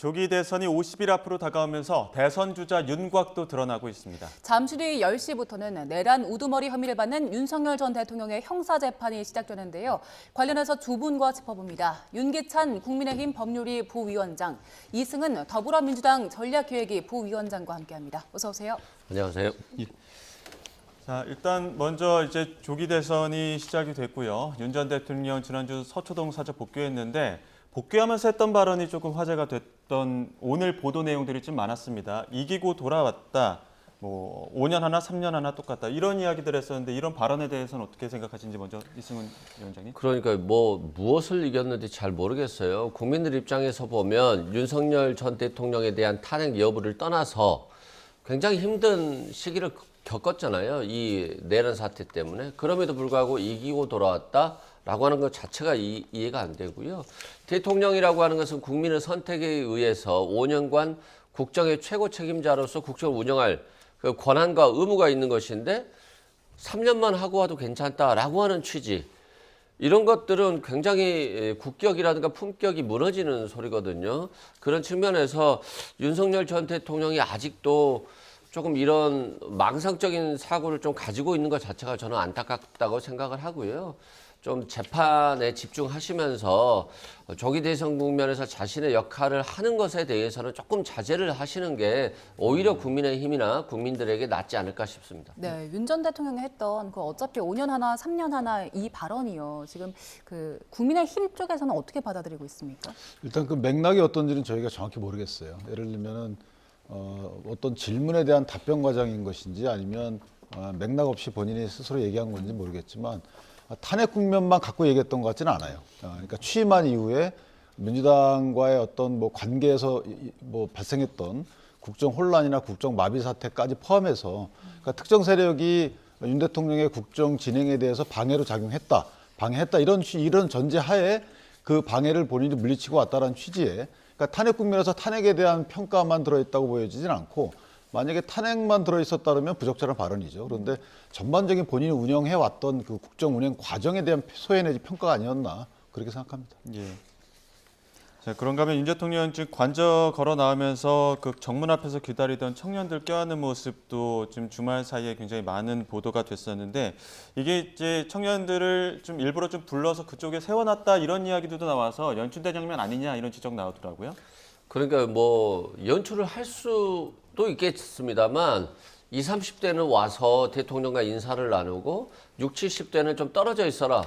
조기 대선이 50일 앞으로 다가오면서 대선 주자 윤곽도 드러나고 있습니다. 잠시 뒤 10시부터는 내란 우두머리 혐의를 받는 윤석열 전 대통령의 형사재판이 시작되는데요. 관련해서 두 분과 짚어봅니다. 윤기찬 국민의힘 법률위 부위원장, 이승은 더불어민주당 전략기획위 부위원장과 함께합니다. 어서 오세요. 안녕하세요. 자, 일단 먼저 이제 조기 대선이 시작이 됐고요. 윤 전 대통령 지난주 서초동 사저 복귀했는데 복귀하면서 했던 발언이 조금 화제가 됐던 오늘 보도 내용들이 좀 많았습니다. 이기고 돌아왔다. 5년 하나 3년 하나 똑같다. 이런 이야기들 했었는데 이런 발언에 대해서는 어떻게 생각하시는지 먼저 이승훈 위원장님. 그러니까 무엇을 이겼는지 잘 모르겠어요. 국민들 입장에서 보면 윤석열 전 대통령에 대한 탄핵 여부를 떠나서 굉장히 힘든 시기를 겪었잖아요. 이 내란 사태 때문에. 그럼에도 불구하고 이기고 돌아왔다라고 하는 것 자체가 이해가 안 되고요. 대통령이라고 하는 것은 국민의 선택에 의해서 5년간 국정의 최고 책임자로서 국정을 운영할 그 권한과 의무가 있는 것인데 3년만 하고 와도 괜찮다라고 하는 취지. 이런 것들은 굉장히 국격이라든가 품격이 무너지는 소리거든요. 그런 측면에서 윤석열 전 대통령이 아직도 조금 이런 망상적인 사고를 좀 가지고 있는 것 자체가 저는 안타깝다고 생각을 하고요. 좀 재판에 집중하시면서 조기 대선 국면에서 자신의 역할을 하는 것에 대해서는 조금 자제를 하시는 게 오히려 국민의힘이나 국민들에게 낫지 않을까 싶습니다. 네, 윤 전 대통령이 했던 그 어차피 5년 하나 3년 하나 이 발언이요. 지금 그 국민의힘 쪽에서는 어떻게 받아들이고 있습니까? 일단 그 맥락이 어떤지는 저희가 정확히 모르겠어요. 예를 들면은 어떤 질문에 대한 답변 과정인 것인지 아니면 맥락 없이 본인이 스스로 얘기한 건지 모르겠지만 탄핵 국면만 갖고 얘기했던 것 같지는 않아요. 그러니까 취임한 이후에 민주당과의 어떤 관계에서 발생했던 국정 혼란이나 국정 마비 사태까지 포함해서 그러니까 특정 세력이 윤 대통령의 국정 진행에 대해서 방해로 작용했다, 방해했다 이런 전제하에 그 방해를 본인이 물리치고 왔다라는 취지에 그러니까 탄핵 국면에서 탄핵에 대한 평가만 들어있다고 보여지진 않고 만약에 탄핵만 들어있었다면 부적절한 발언이죠. 그런데 전반적인 본인이 운영해왔던 그 국정 운행 과정에 대한 소회 내지 평가가 아니었나 그렇게 생각합니다. 예. 자, 그런가 하면 윤 대통령 지금 관저 걸어 나오면서 그 정문 앞에서 기다리던 청년들 껴안는 모습도 지금 주말 사이에 굉장히 많은 보도가 됐었는데 이게 이제 청년들을 좀 일부러 좀 불러서 그쪽에 세워놨다 이런 이야기도 나와서 연출된 장면 아니냐 이런 지적 나오더라고요. 그러니까 연출을 할 수도 있겠습니다만 20, 30대는 와서 대통령과 인사를 나누고 60, 70대는 좀 떨어져 있어라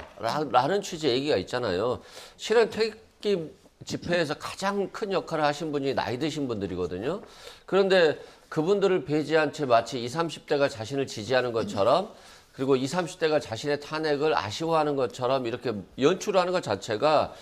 라는 취지의 얘기가 있잖아요. 실은 태극기 집회에서 가장 큰 역할을 하신 분이 나이 드신 분들이거든요. 그런데 그분들을 배제한 채 마치 20, 30대가 자신을 지지하는 것처럼 그리고 20, 30대가 자신의 탄핵을 아쉬워하는 것처럼 이렇게 연출하는 것 자체가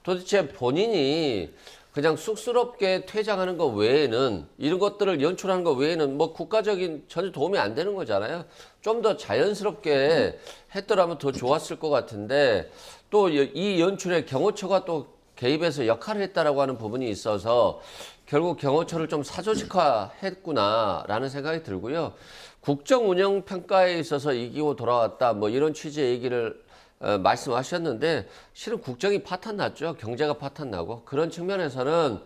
도대체 본인이 그냥 쑥스럽게 퇴장하는 것 외에는 이런 것들을 연출하는 것 외에는 국가적인 전혀 도움이 안 되는 거잖아요. 좀 더 자연스럽게 했더라면 더 좋았을 것 같은데 또 이 연출에 경호처가 또 개입해서 역할을 했다라고 하는 부분이 있어서 결국 경호처를 좀 사조직화했구나라는 생각이 들고요. 국정 운영 평가에 있어서 이기고 돌아왔다 이런 취지의 얘기를 말씀하셨는데 실은 국정이 파탄났죠. 경제가 파탄나고 그런 측면에서는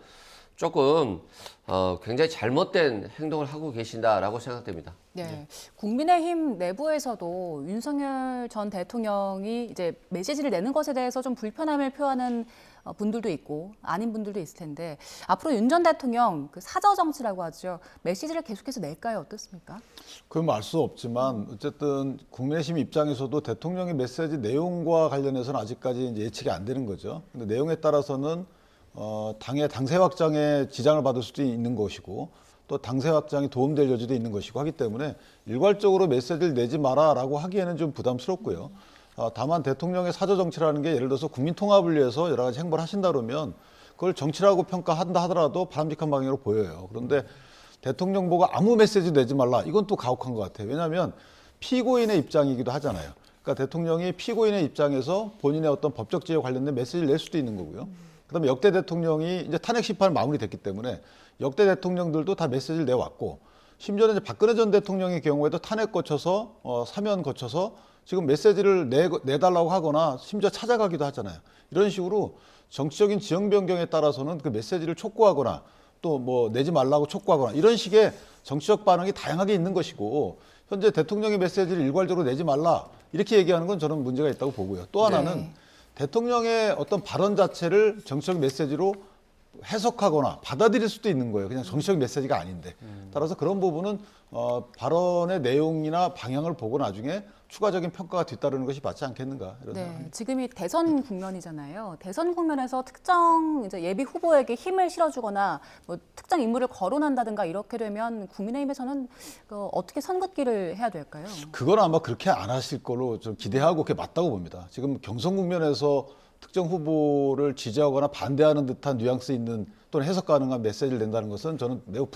조금 굉장히 잘못된 행동을 하고 계신다라고 생각됩니다. 네, 국민의힘 내부에서도 윤석열 전 대통령이 이제 메시지를 내는 것에 대해서 좀 불편함을 표하는 분들도 있고 아닌 분들도 있을 텐데 앞으로 윤 전 대통령 그 사저 정치라고 하죠. 메시지를 계속해서 낼까요? 어떻습니까? 그건 알 수 없지만 어쨌든 국민의힘 입장에서도 대통령의 메시지 내용과 관련해서는 아직까지 이제 예측이 안 되는 거죠. 근데 내용에 따라서는 당의 당세 확장에 지장을 받을 수도 있는 것이고 또 당세 확장이 도움될 여지도 있는 것이고 하기 때문에 일괄적으로 메시지를 내지 마라라고 하기에는 좀 부담스럽고요. 다만 대통령의 사저 정치라는 게 예를 들어서 국민 통합을 위해서 여러 가지 행보를 하신다 그러면 그걸 정치라고 평가한다 하더라도 바람직한 방향으로 보여요. 그런데 대통령 보고 아무 메시지 내지 말라 이건 또 가혹한 것 같아요. 왜냐하면 피고인의 입장이기도 하잖아요. 그러니까 대통령이 피고인의 입장에서 본인의 어떤 법적 지위에 관련된 메시지를 낼 수도 있는 거고요. 그다음에 역대 대통령이 이제 탄핵 심판 마무리됐기 때문에 역대 대통령들도 다 메시지를 내왔고 심지어는 이제 박근혜 전 대통령의 경우에도 탄핵 거쳐서 사면 거쳐서 지금 메시지를 내달라고 하거나 심지어 찾아가기도 하잖아요. 이런 식으로 정치적인 지형 변경에 따라서는 그 메시지를 촉구하거나 또 뭐 내지 말라고 촉구하거나 이런 식의 정치적 반응이 다양하게 있는 것이고 현재 대통령의 메시지를 일괄적으로 내지 말라 이렇게 얘기하는 건 저는 문제가 있다고 보고요. 또 하나는 네. 대통령의 어떤 발언 자체를 정치적 메시지로 해석하거나 받아들일 수도 있는 거예요. 그냥 정치적 메시지가 아닌데. 따라서 그런 부분은 발언의 내용이나 방향을 보고 나중에 추가적인 평가가 뒤따르는 것이 맞지 않겠는가 이런 네, 생각입니다. 지금이 대선 국면이잖아요. 대선 국면에서 특정 이제 예비 후보에게 힘을 실어주거나 뭐 특정 인물을 거론한다든가 이렇게 되면 국민의힘에서는 어떻게 선긋기를 해야 될까요? 그건 아마 그렇게 안 하실 걸로 좀 기대하고 그게 맞다고 봅니다. 지금 경선 국면에서 특정 후보를 지지하거나 반대하는 듯한 뉘앙스 있는 또는 해석 가능한 메시지를 낸다는 것은 저는 매우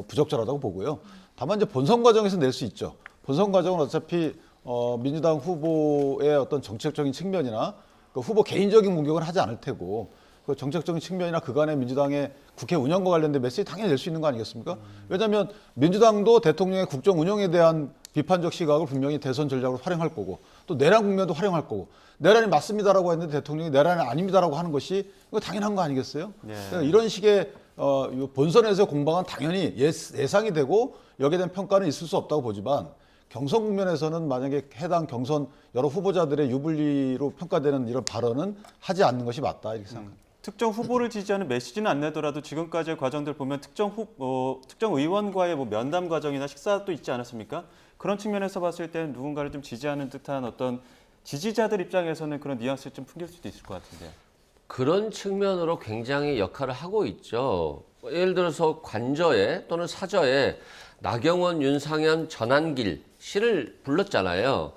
부적절하다고 보고요. 다만 이제 본선 과정에서 낼 수 있죠. 본선 과정은 어차피 민주당 후보의 어떤 정책적인 측면이나 그 후보 개인적인 공격은 하지 않을 테고 그 정책적인 측면이나 그간의 민주당의 국회 운영과 관련된 메시지 당연히 낼 수 있는 거 아니겠습니까? 왜냐하면 민주당도 대통령의 국정 운영에 대한 비판적 시각을 분명히 대선 전략으로 활용할 거고 또 내란 국면도 활용할 거고 내란이 맞습니다라고 했는데 대통령이 내란이 아닙니다라고 하는 것이 이거 당연한 거 아니겠어요? 네. 그러니까 이런 식의 본선에서 공방은 당연히 예상이 되고 여기에 대한 평가는 있을 수 없다고 보지만 경선 국면에서는 만약에 해당 경선 여러 후보자들의 유불리로 평가되는 이런 발언은 하지 않는 것이 맞다 이렇게 생각합니다. 특정 후보를 지지하는 메시지는 안 내더라도 지금까지의 과정들 보면 특정 의원과의 뭐 면담 과정이나 식사도 있지 않았습니까? 그런 측면에서 봤을 때 누군가를 좀 지지하는 듯한 어떤 지지자들 입장에서는 그런 뉘앙스를 좀 풍길 수도 있을 것 같은데요. 그런 측면으로 굉장히 역할을 하고 있죠. 예를 들어서 관저에 또는 사저에 나경원, 윤상현, 전한길 씨를 불렀잖아요.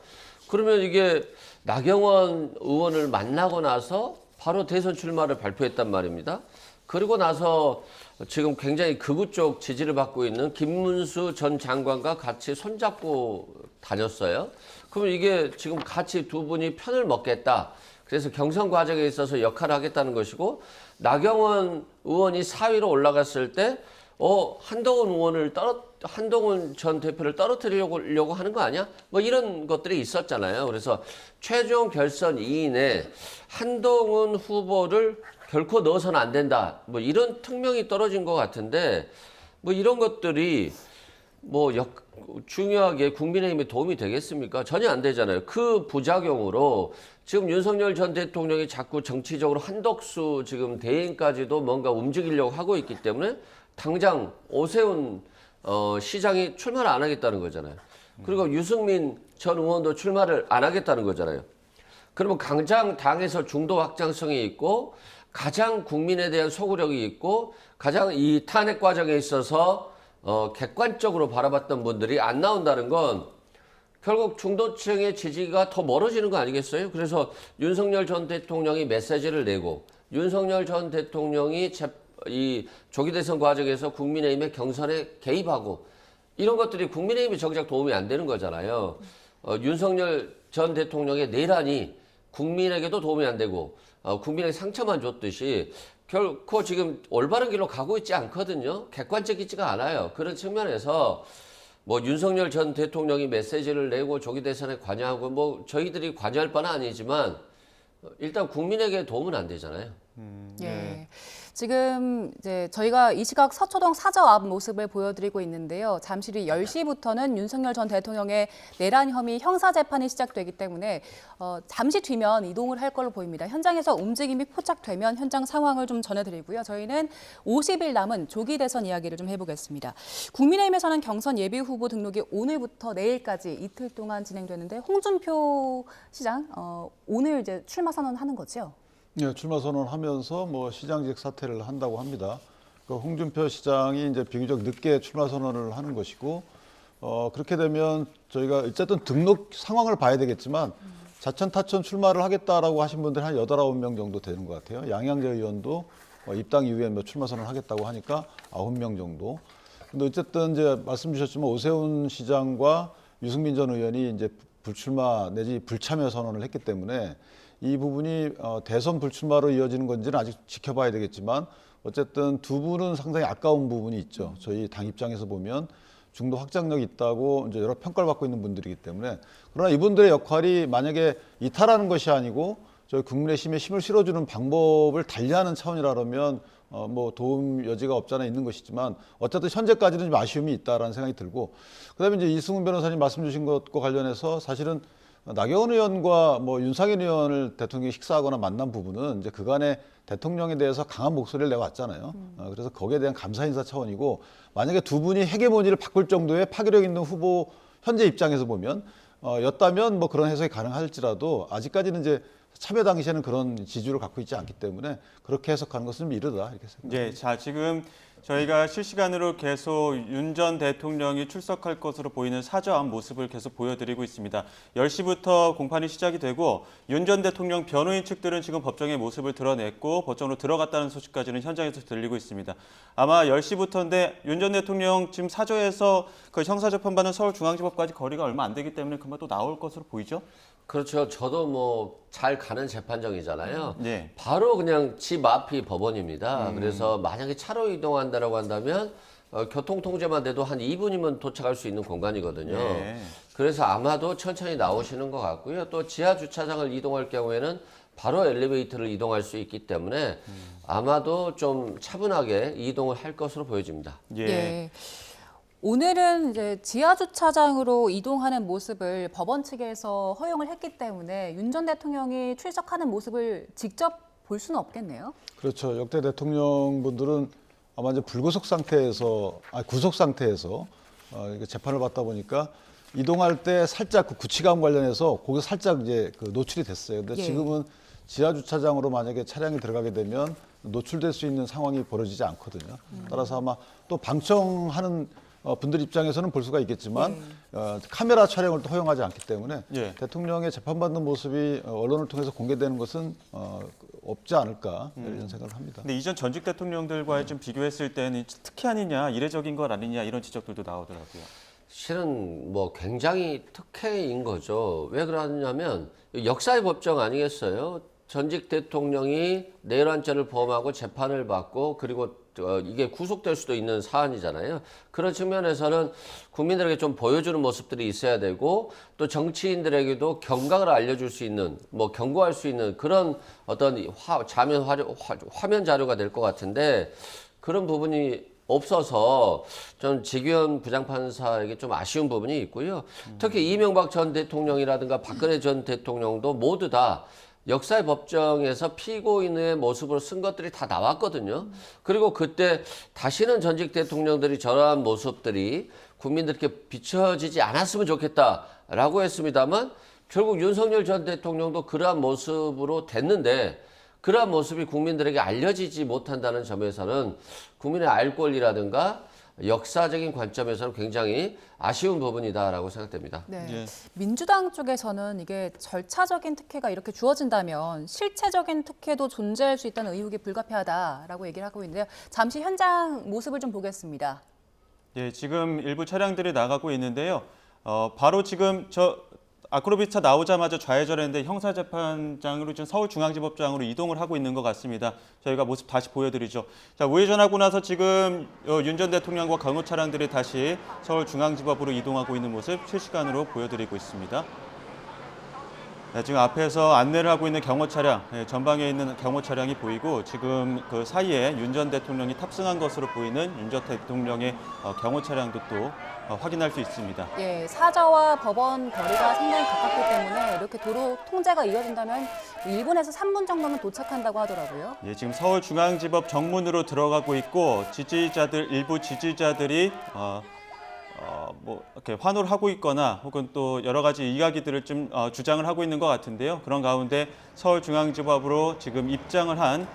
그러면 이게 나경원 의원을 만나고 나서 바로 대선 출마를 발표했단 말입니다. 그리고 나서 지금 굉장히 극우 쪽 지지를 받고 있는 김문수 전 장관과 같이 손잡고 다녔어요. 그럼 이게 지금 같이 두 분이 편을 먹겠다. 그래서 경선 과정에 있어서 역할을 하겠다는 것이고 나경원 의원이 4위로 올라갔을 때 한동훈 전 대표를 떨어뜨리려고 하는 거 아니야? 뭐 이런 것들이 있었잖아요. 그래서 최종 결선 2인에 한동훈 후보를 결코 넣어서는 안 된다. 뭐 이런 특명이 떨어진 것 같은데 뭐 이런 것들이 중요하게 국민의힘에 도움이 되겠습니까? 전혀 안 되잖아요. 그 부작용으로 지금 윤석열 전 대통령이 자꾸 정치적으로 한덕수 지금 대행까지도 뭔가 움직이려고 하고 있기 때문에 당장 오세훈 시장이 출마를 안 하겠다는 거잖아요. 그리고 유승민 전 의원도 출마를 안 하겠다는 거잖아요. 그러면 가장 당에서 중도 확장성이 있고 가장 국민에 대한 소구력이 있고 가장 이 탄핵 과정에 있어서 객관적으로 바라봤던 분들이 안 나온다는 건 결국 중도층의 지지가 더 멀어지는 거 아니겠어요? 그래서 윤석열 전 대통령이 메시지를 내고 윤석열 전 대통령이 이 조기 대선 과정에서 국민의힘의 경선에 개입하고 이런 것들이 국민의힘에 정작 도움이 안 되는 거잖아요. 윤석열 전 대통령의 내란이 국민에게도 도움이 안 되고 국민에게 상처만 줬듯이 결코 지금 올바른 길로 가고 있지 않거든요. 객관적이지가 않아요. 그런 측면에서 뭐 윤석열 전 대통령이 메시지를 내고 조기 대선에 관여하고 뭐 저희들이 관여할 바는 아니지만 일단 국민에게 도움은 안 되잖아요. 예. 지금 이제 저희가 이 시각 서초동 사저 앞 모습을 보여드리고 있는데요. 잠시 뒤 10시부터는 윤석열 전 대통령의 내란 혐의 형사 재판이 시작되기 때문에 잠시 뒤면 이동을 할 걸로 보입니다. 현장에서 움직임이 포착되면 현장 상황을 좀 전해드리고요. 저희는 50일 남은 조기 대선 이야기를 좀 해보겠습니다. 국민의힘에서는 경선 예비 후보 등록이 오늘부터 내일까지 이틀 동안 진행되는데 홍준표 시장 오늘 이제 출마 선언하는 거죠? 네, 출마 선언하면서 뭐 시장직 사퇴를 한다고 합니다. 그 홍준표 시장이 이제 비교적 늦게 출마 선언을 하는 것이고, 그렇게 되면 저희가 어쨌든 등록 상황을 봐야 되겠지만 자천 타천 출마를 하겠다라고 하신 분들이 한 8, 9명 정도 되는 것 같아요. 양양재 의원도 입당 이후에 출마 선언을 하겠다고 하니까 9명 정도. 근데 어쨌든 이제 말씀 주셨지만 오세훈 시장과 유승민 전 의원이 이제 불출마 내지 불참여 선언을 했기 때문에 이 부분이 대선 불출마로 이어지는 건지는 아직 지켜봐야 되겠지만 어쨌든 두 분은 상당히 아까운 부분이 있죠. 저희 당 입장에서 보면 중도 확장력이 있다고 이제 여러 평가를 받고 있는 분들이기 때문에, 그러나 이분들의 역할이 만약에 이탈하는 것이 아니고 저희 국민의힘에 힘을 실어주는 방법을 달리하는 차원이라면 뭐 도움 여지가 없지 않아 있는 것이지만, 어쨌든 현재까지는 좀 아쉬움이 있다라는 생각이 들고, 그다음에 이제 이승훈 변호사님 말씀 주신 것과 관련해서 사실은 나경원 의원과 뭐 윤상현 의원을 대통령이 식사하거나 만난 부분은 이제 그간의 대통령에 대해서 강한 목소리를 내왔잖아요. 그래서 거기에 대한 감사 인사 차원이고, 만약에 두 분이 헤게모니를 바꿀 정도의 파괴력 있는 후보 현재 입장에서 보면 였다면 뭐 그런 해석이 가능할지라도, 아직까지는 이제 참여 당시에는 그런 지지를 갖고 있지 않기 때문에 그렇게 해석하는 것은 좀 이르다 이렇게 생각합니다. 예, 자 지금 저희가 실시간으로 계속 윤 전 대통령이 출석할 것으로 보이는 사저함 모습을 계속 보여드리고 있습니다. 10시부터 공판이 시작이 되고 윤 전 대통령 변호인 측들은 지금 법정의 모습을 드러냈고 법정으로 들어갔다는 소식까지는 현장에서 들리고 있습니다. 아마 10시부터인데 윤 전 대통령 지금 사저에서 그 형사재판받는 서울중앙지법까지 거리가 얼마 안 되기 때문에 금방 또 나올 것으로 보이죠? 그렇죠. 저도 뭐 잘 가는 재판정이잖아요. 네. 바로 그냥 집 앞이 법원입니다. 그래서 만약에 차로 이동한다라고 한다면 교통통제만 돼도 한 2분이면 도착할 수 있는 공간이거든요. 네. 그래서 아마도 천천히 나오시는 것 같고요. 또 지하 주차장을 이동할 경우에는 바로 엘리베이터를 이동할 수 있기 때문에 아마도 좀 차분하게 이동을 할 것으로 보여집니다. 예. 예. 오늘은 이제 지하 주차장으로 이동하는 모습을 법원 측에서 허용을 했기 때문에 윤 전 대통령이 출석하는 모습을 직접 볼 수는 없겠네요. 그렇죠. 역대 대통령분들은 아마 이제 불구속 상태에서, 구속 상태에서 이렇게 재판을 받다 보니까 이동할 때 살짝 그 구치감 관련해서 거기 살짝 이제 그 노출이 됐어요. 근데 예. 지금은 지하 주차장으로 만약에 차량이 들어가게 되면 노출될 수 있는 상황이 벌어지지 않거든요. 따라서 아마 또 방청하는 분들 입장에서는 볼 수가 있겠지만 카메라 촬영을 또 허용하지 않기 때문에 예. 대통령의 재판받는 모습이 언론을 통해서 공개되는 것은 없지 않을까 이런 생각을 합니다. 근데 이전 전직 대통령들과 좀 비교했을 때는 특혜 아니냐, 이례적인 것 아니냐 이런 지적들도 나오더라고요. 실은 뭐 굉장히 특혜인 거죠. 왜 그러냐면 역사의 법정 아니겠어요? 전직 대통령이 내란죄를 범하고 재판을 받고 그리고 이게 구속될 수도 있는 사안이잖아요. 그런 측면에서는 국민들에게 좀 보여주는 모습들이 있어야 되고 또 정치인들에게도 경각을 알려줄 수 있는, 뭐 경고할 수 있는 그런 어떤 화면 자료가 될 것 같은데 그런 부분이 없어서 좀 지규현 부장판사에게 좀 아쉬운 부분이 있고요. 특히 이명박 전 대통령이라든가 박근혜 전 대통령도 모두 다 역사의 법정에서 피고인의 모습으로 쓴 것들이 다 나왔거든요. 그리고 그때 다시는 전직 대통령들이 저러한 모습들이 국민들께 비춰지지 않았으면 좋겠다라고 했습니다만 결국 윤석열 전 대통령도 그러한 모습으로 됐는데 그러한 모습이 국민들에게 알려지지 못한다는 점에서는 국민의 알 권리라든가 역사적인 관점에서는 굉장히 아쉬운 부분이다라고 생각됩니다. 네. 예. 민주당 쪽에서는 이게 절차적인 특혜가 이렇게 주어진다면 실체적인 특혜도 존재할 수 있다는 의혹이 불가피하다라고 얘기를 하고 있는데요. 잠시 현장 모습을 좀 보겠습니다. 예, 지금 일부 차량들이 나가고 있는데요. 바로 지금 저 아크로비차 나오자마자 좌회전했는데 형사재판장으로 지금 서울중앙지법장으로 이동을 하고 있는 것 같습니다. 저희가 모습 다시 보여드리죠. 자, 우회전하고 나서 지금 윤 전 대통령과 경호 차량들이 다시 서울중앙지법으로 이동하고 있는 모습 실시간으로 보여드리고 있습니다. 네, 지금 앞에서 안내를 하고 있는 경호 차량, 전방에 있는 경호 차량이 보이고 지금 그 사이에 윤 전 대통령이 탑승한 것으로 보이는 윤 전 대통령의 경호 차량도 또 확인할 수 있습니다. 예, 사저와 법원 거리가 상당히 가깝기 때문에 이렇게 도로 통제가 이어진다면 1분에서 3분 정도면 도착한다고 하더라고요. 예, 지금 서울중앙지법 정문으로 들어가고 있고 일부 지지자들이 뭐 이렇게 환호를 하고 있거나 혹은 또 여러 가지 이야기들을 좀 주장을 하고 있는 것 같은데요. 그런 가운데 서울중앙지법으로 지금 입장을 한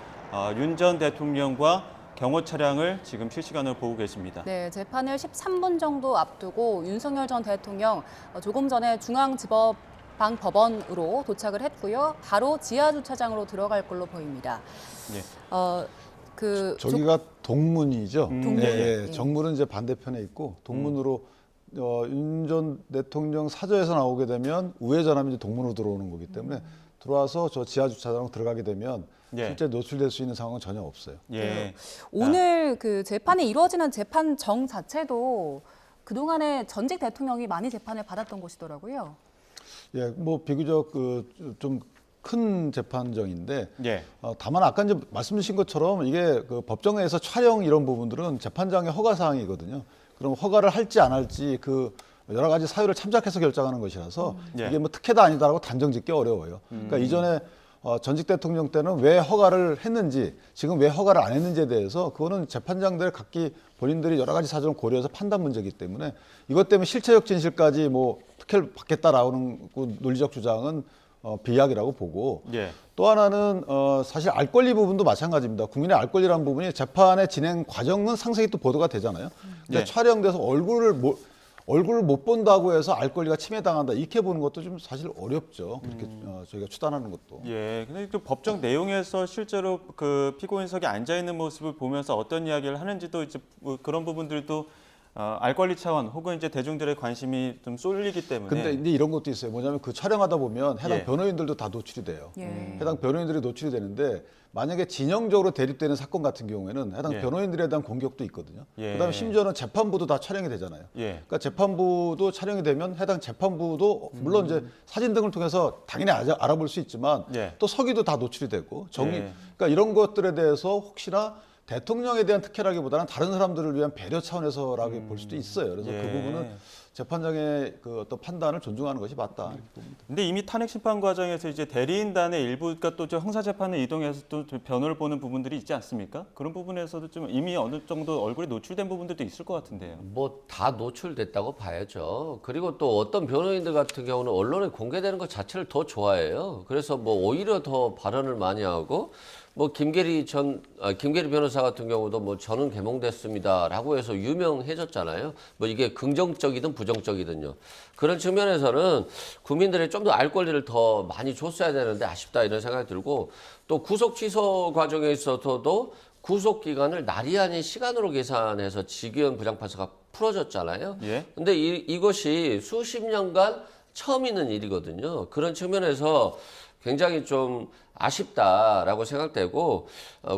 윤 전 대통령과 경호 차량을 지금 실시간으로 보고 계십니다. 네, 재판을 13분 정도 앞두고 윤석열 전 대통령 조금 전에 중앙지법방 법원으로 도착을 했고요. 바로 지하 주차장으로 들어갈 걸로 보입니다. 네. 저기가 동문이죠. 동문. 예, 예. 정문은 이제 반대편에 있고 동문으로 윤 전 대통령 사저에서 나오게 되면 우회전하면 이제 동문으로 들어오는 거기 때문에 들어와서 저 지하 주차장으로 들어가게 되면 예. 실제 노출될 수 있는 상황은 전혀 없어요. 예. 오늘 그 재판이 이루어지는 재판정 자체도 그동안에 전직 대통령이 많이 재판을 받았던 곳이더라고요. 예, 뭐 비교적 좀 큰 재판정인데 예. 다만 아까 이제 말씀 주신 것처럼 이게 그 법정에서 촬영 이런 부분들은 재판장의 허가 사항이거든요. 그럼 허가를 할지 안 할지 그 여러 가지 사유를 참작해서 결정하는 것이라서 예. 이게 뭐 특혜다 아니다라고 단정 짓기 어려워요. 그러니까 이전에 전직 대통령 때는 왜 허가를 했는지 지금 왜 허가를 안 했는지에 대해서 그거는 재판장들 각기 본인들이 여러 가지 사정을 고려해서 판단 문제이기 때문에 이것 때문에 실체적 진실까지 뭐 특혜를 받겠다라는 그 논리적 주장은 비약이라고 보고 예. 또 하나는 사실 알 권리 부분도 마찬가지입니다. 국민의 알 권리라는 부분이 재판의 진행 과정은 상세히 또 보도가 되잖아요. 근데 예. 촬영돼서 얼굴을 못 본다고 해서 알 권리가 침해당한다 이렇게 보는 것도 좀 사실 어렵죠. 그렇게 저희가 추단하는 것도. 예. 근데 그 법정 내용에서 실제로 그 피고인석에 앉아 있는 모습을 보면서 어떤 이야기를 하는지도 이제 뭐 그런 부분들도 알 권리 차원 혹은 이제 대중들의 관심이 좀 쏠리기 때문에. 근데 이제 이런 것도 있어요. 뭐냐면 그 촬영하다 보면 해당 예. 변호인들도 다 노출이 돼요. 예. 해당 변호인들이 노출이 되는데 만약에 진영적으로 대립되는 사건 같은 경우에는 해당 예. 변호인들에 대한 공격도 있거든요. 예. 그다음에 심지어는 재판부도 다 촬영이 되잖아요. 예. 그러니까 재판부도 촬영이 되면 해당 재판부도 물론 이제 사진 등을 통해서 당연히 알아볼 수 있지만 예. 또 서기도 다 노출이 되고 예. 그러니까 이런 것들에 대해서 혹시나 대통령에 대한 특혜라기보다는 다른 사람들을 위한 배려 차원에서라고 볼 수도 있어요. 그래서 예. 그 부분은 재판장의 그 어떤 판단을 존중하는 것이 맞다. 이렇게 봅니다. 근데 이미 탄핵 심판 과정에서 이제 대리인단의 일부가 또 형사 재판을 이동해서 또 변호를 보는 부분들이 있지 않습니까? 그런 부분에서도 좀 이미 어느 정도 얼굴이 노출된 부분들도 있을 것 같은데요. 뭐 다 노출됐다고 봐야죠. 그리고 또 어떤 변호인들 같은 경우는 언론에 공개되는 것 자체를 더 좋아해요. 그래서 뭐 오히려 더 발언을 많이 하고 뭐 김계리 변호사 같은 경우도 뭐 저는 개몽됐습니다라고 해서 유명해졌잖아요. 뭐 이게 긍정적이든 부정적이든요. 그런 측면에서는 국민들이 좀 더 알 권리를 더 많이 줬어야 되는데 아쉽다 이런 생각이 들고 또 구속 취소 과정에 있어서도 구속 기간을 날이 아닌 시간으로 계산해서 지기현 부장판사가 풀어줬잖아요. 예. 근데 이것이 수십 년간 처음 있는 일이거든요. 그런 측면에서 굉장히 좀 아쉽다라고 생각되고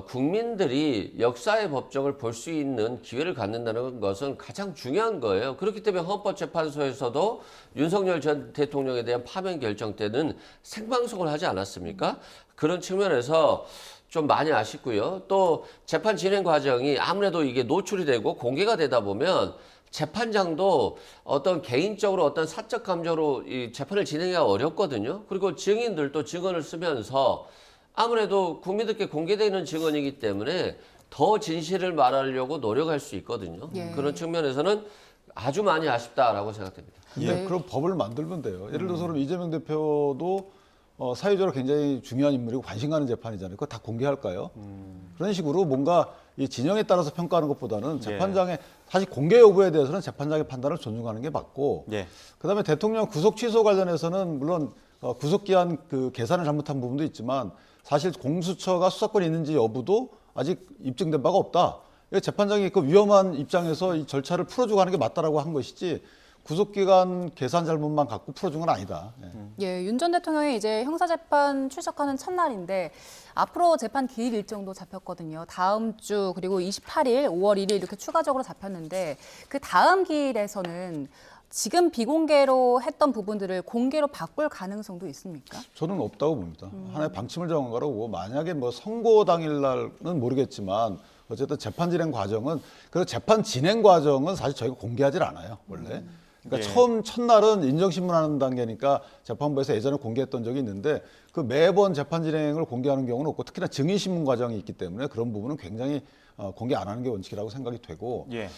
국민들이 역사의 법정을 볼 수 있는 기회를 갖는다는 것은 가장 중요한 거예요. 그렇기 때문에 헌법재판소에서도 윤석열 전 대통령에 대한 파면 결정 때는 생방송을 하지 않았습니까? 그런 측면에서 좀 많이 아쉽고요. 또 재판 진행 과정이 아무래도 이게 노출이 되고 공개가 되다 보면 재판장도 어떤 개인적으로 어떤 사적 감정으로 이 재판을 진행하기가 어렵거든요. 그리고 증인들도 증언을 쓰면서 아무래도 국민들께 공개되는 증언이기 때문에 더 진실을 말하려고 노력할 수 있거든요. 예. 그런 측면에서는 아주 많이 아쉽다라고 생각됩니다. 예, 네. 그럼 법을 만들면 돼요. 예를 들어서 그럼 이재명 대표도 사회적으로 굉장히 중요한 인물이고 관심 가는 재판이잖아요. 그거 다 공개할까요? 그런 식으로 뭔가 이 진영에 따라서 평가하는 것보다는 재판장의 사실 공개 여부에 대해서는 재판장의 판단을 존중하는 게 맞고 예. 그다음에 대통령 구속 취소 관련해서는 물론 구속기한 그 계산을 잘못한 부분도 있지만 사실 공수처가 수사권이 있는지 여부도 아직 입증된 바가 없다. 재판장이 그 위험한 입장에서 이 절차를 풀어주고 하는 게 맞다라고 한 것이지 구속기간 계산 잘못만 갖고 풀어준 건 아니다. 예. 예, 윤 전 대통령이 이제 형사재판 출석하는 첫날인데 앞으로 재판 기일 일정도 잡혔거든요. 다음 주 그리고 28일, 5월 1일 이렇게 추가적으로 잡혔는데 그 다음 기일에서는 지금 비공개로 했던 부분들을 공개로 바꿀 가능성도 있습니까? 저는 없다고 봅니다. 하나의 방침을 정한 거라고 만약에 뭐 선고 당일날은 모르겠지만 어쨌든 재판 진행 과정은 그 재판 진행 과정은 사실 저희가 공개하지 않아요 원래. 그러니까 예. 처음 첫날은 인정신문하는 단계니까 재판부에서 예전에 공개했던 적이 있는데 그 매번 재판 진행을 공개하는 경우는 없고 특히나 증인신문 과정이 있기 때문에 그런 부분은 굉장히 공개 안 하는 게 원칙이라고 생각이 되고 예.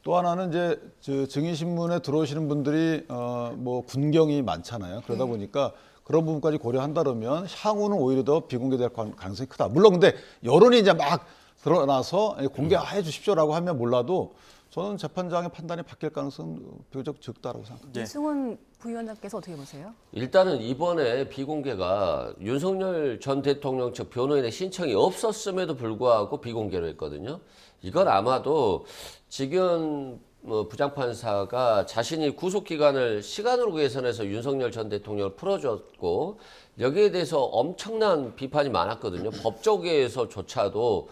또 하나는 이제 증인신문에 들어오시는 분들이 뭐 군경이 많잖아요. 그러다 보니까 그런 부분까지 고려한다면 향후는 오히려 더 비공개될 가능성이 크다. 물론 근데 여론이 이제 막 드러나서 공개해 주십시오라고 하면 몰라도 저는 재판장의 판단이 바뀔 가능성은 비교적 적다라고 생각합니다. 예. 이승훈 부위원장께서 어떻게 보세요? 일단은 이번에 비공개가 윤석열 전 대통령 측 변호인의 신청이 없었음에도 불구하고 비공개로 했거든요. 이건 아마도 지금 부장판사가 자신이 구속 기간을 시간으로 계산해서 윤석열 전 대통령을 풀어줬고 여기에 대해서 엄청난 비판이 많았거든요. 법조계에서조차도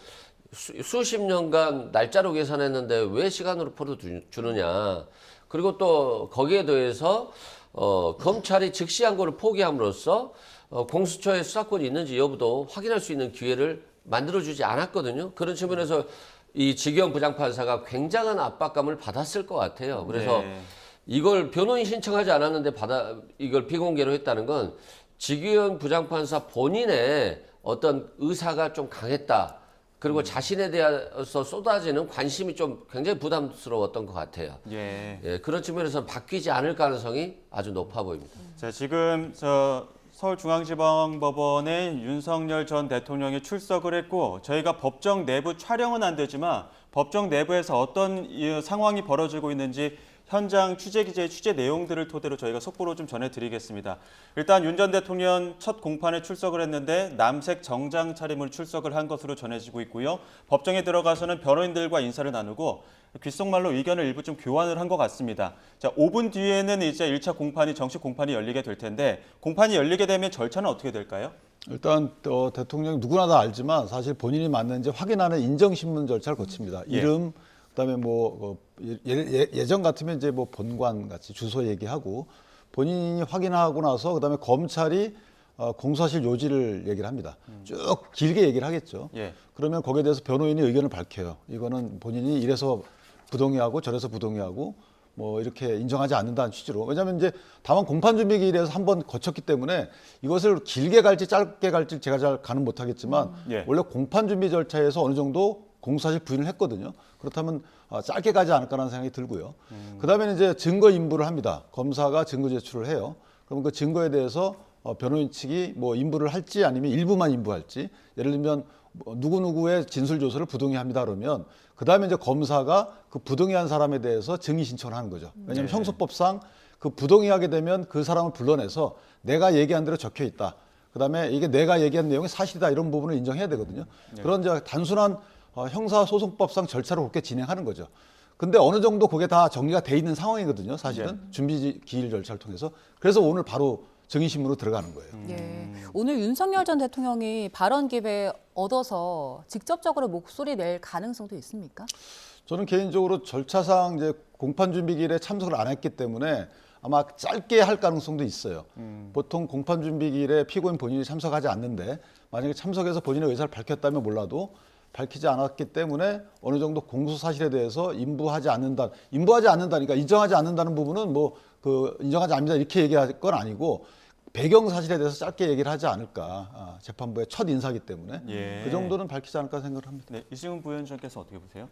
수십 년간 날짜로 계산했는데 왜 시간으로 풀어주느냐. 그리고 또 거기에 대해서 검찰이 즉시항고를 포기함으로써 공수처에 수사권이 있는지 여부도 확인할 수 있는 기회를 만들어주지 않았거든요. 그런 측면에서 이 지기현 부장판사가 굉장한 압박감을 받았을 것 같아요. 그래서 네. 이걸 변호인 신청하지 않았는데 이걸 비공개로 했다는 건 지기현 부장판사 본인의 어떤 의사가 좀 강했다. 그리고 자신에 대해서 쏟아지는 관심이 좀 굉장히 부담스러웠던 것 같아요. 예. 예, 그런 측면에서 바뀌지 않을 가능성이 아주 높아 보입니다. 자, 지금 서울중앙지방법원에 윤석열 전 대통령이 출석을 했고 저희가 법정 내부 촬영은 안 되지만 법정 내부에서 어떤 상황이 벌어지고 있는지 현장 취재 기자의 취재 내용들을 토대로 저희가 속보로 좀 전해드리겠습니다. 일단 윤 전 대통령 첫 공판에 출석을 했는데 남색 정장 차림으로 출석을 한 것으로 전해지고 있고요. 법정에 들어가서는 변호인들과 인사를 나누고 귓속말로 의견을 일부 좀 교환을 한 것 같습니다. 자, 5분 뒤에는 이제 1차 공판이 정식 공판이 열리게 될 텐데 공판이 열리게 되면 절차는 어떻게 될까요? 일단 대통령이 누구나 다 알지만 사실 본인이 맞는지 확인하는 인정신문 절차를 거칩니다. 예. 이름, 그다음에 예전 같으면 이제 뭐 본관 같이 주소 얘기하고 본인이 확인하고 나서 그다음에 검찰이 공소사실 요지를 얘기를 합니다. 쭉 길게 얘기를 하겠죠. 예. 그러면 거기에 대해서 변호인이 의견을 밝혀요. 이거는 본인이 이래서 부동의하고 저래서 부동의하고 뭐 이렇게 인정하지 않는다는 취지로. 왜냐하면 이제 다만 공판준비기일에서 한번 거쳤기 때문에 이것을 길게 갈지 짧게 갈지 제가 잘 가는 못하겠지만 예. 원래 공판준비 절차에서 어느 정도 공소사실 부인을 했거든요. 그렇다면 짧게 가지 않을까라는 생각이 들고요. 그다음에 이제 증거 인부를 합니다. 검사가 증거 제출을 해요. 그럼 그 증거에 대해서 변호인 측이 뭐 인부를 할지 아니면 일부만 인부할지, 예를 들면 누구누구의 진술 조서를 부동의합니다 그러면 그다음에 이제 검사가 그 부동의한 사람에 대해서 증인 신청을 하는 거죠. 왜냐하면 네. 형소법상 그 부동의하게 되면 그 사람을 불러내서 내가 얘기한 대로 적혀 있다. 그다음에 이게 내가 얘기한 내용이 사실이다 이런 부분을 인정해야 되거든요. 그런 이제 단순한 형사소송법상 절차를 그렇게 진행하는 거죠. 근데 어느 정도 그게 다 정리가 돼 있는 상황이거든요. 사실은 준비 기일 절차를 통해서. 그래서 오늘 바로 증인신문으로 들어가는 거예요. 예. 오늘 윤석열 전 대통령이 발언 기회 얻어서 직접적으로 목소리 낼 가능성도 있습니까? 저는 개인적으로 절차상 이제 공판준비기일에 참석을 안 했기 때문에 아마 짧게 할 가능성도 있어요. 보통 공판준비기일에 피고인 본인이 참석하지 않는데 만약에 참석해서 본인의 의사를 밝혔다면 몰라도 밝히지 않았기 때문에 어느 정도 공소사실에 대해서 인부하지 않는다니까 인정하지 않는다는 부분은 뭐 인정하지 않습니다 이렇게 얘기할 건 아니고 배경 사실에 대해서 짧게 얘기를 하지 않을까. 재판부의 첫 인사기 때문에 예. 그 정도는 밝히지 않을까 생각을 합니다. 네, 이승훈 부위원장께서 어떻게 보세요?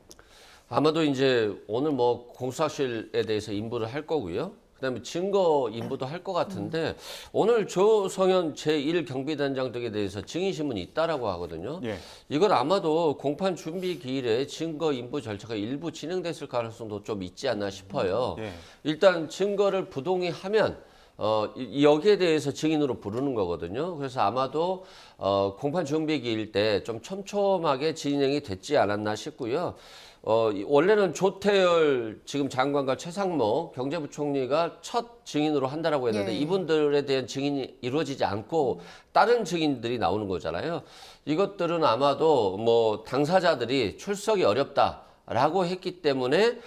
아마도 이제 오늘 뭐 공소사실에 대해서 인부를 할 거고요. 그다음에 증거 인부도 할 것 같은데 오늘 조성현 제1경비단장 등에 대해서 증인신문이 있다라고 하거든요. 예. 이건 아마도 공판 준비 기일에 증거 인부 절차가 일부 진행됐을 가능성도 좀 있지 않나 싶어요. 예. 일단 증거를 부동의하면 여기에 대해서 증인으로 부르는 거거든요. 그래서 아마도 공판 준비 기일 때 좀 촘촘하게 진행이 됐지 않았나 싶고요. 원래는 조태열 지금 장관과 최상목 경제부총리가 첫 증인으로 한다라고 했는데 예. 이분들에 대한 증인이 이루어지지 않고 다른 증인들이 나오는 거잖아요. 이것들은 아마도 뭐 당사자들이 출석이 어렵다라고 했기 때문에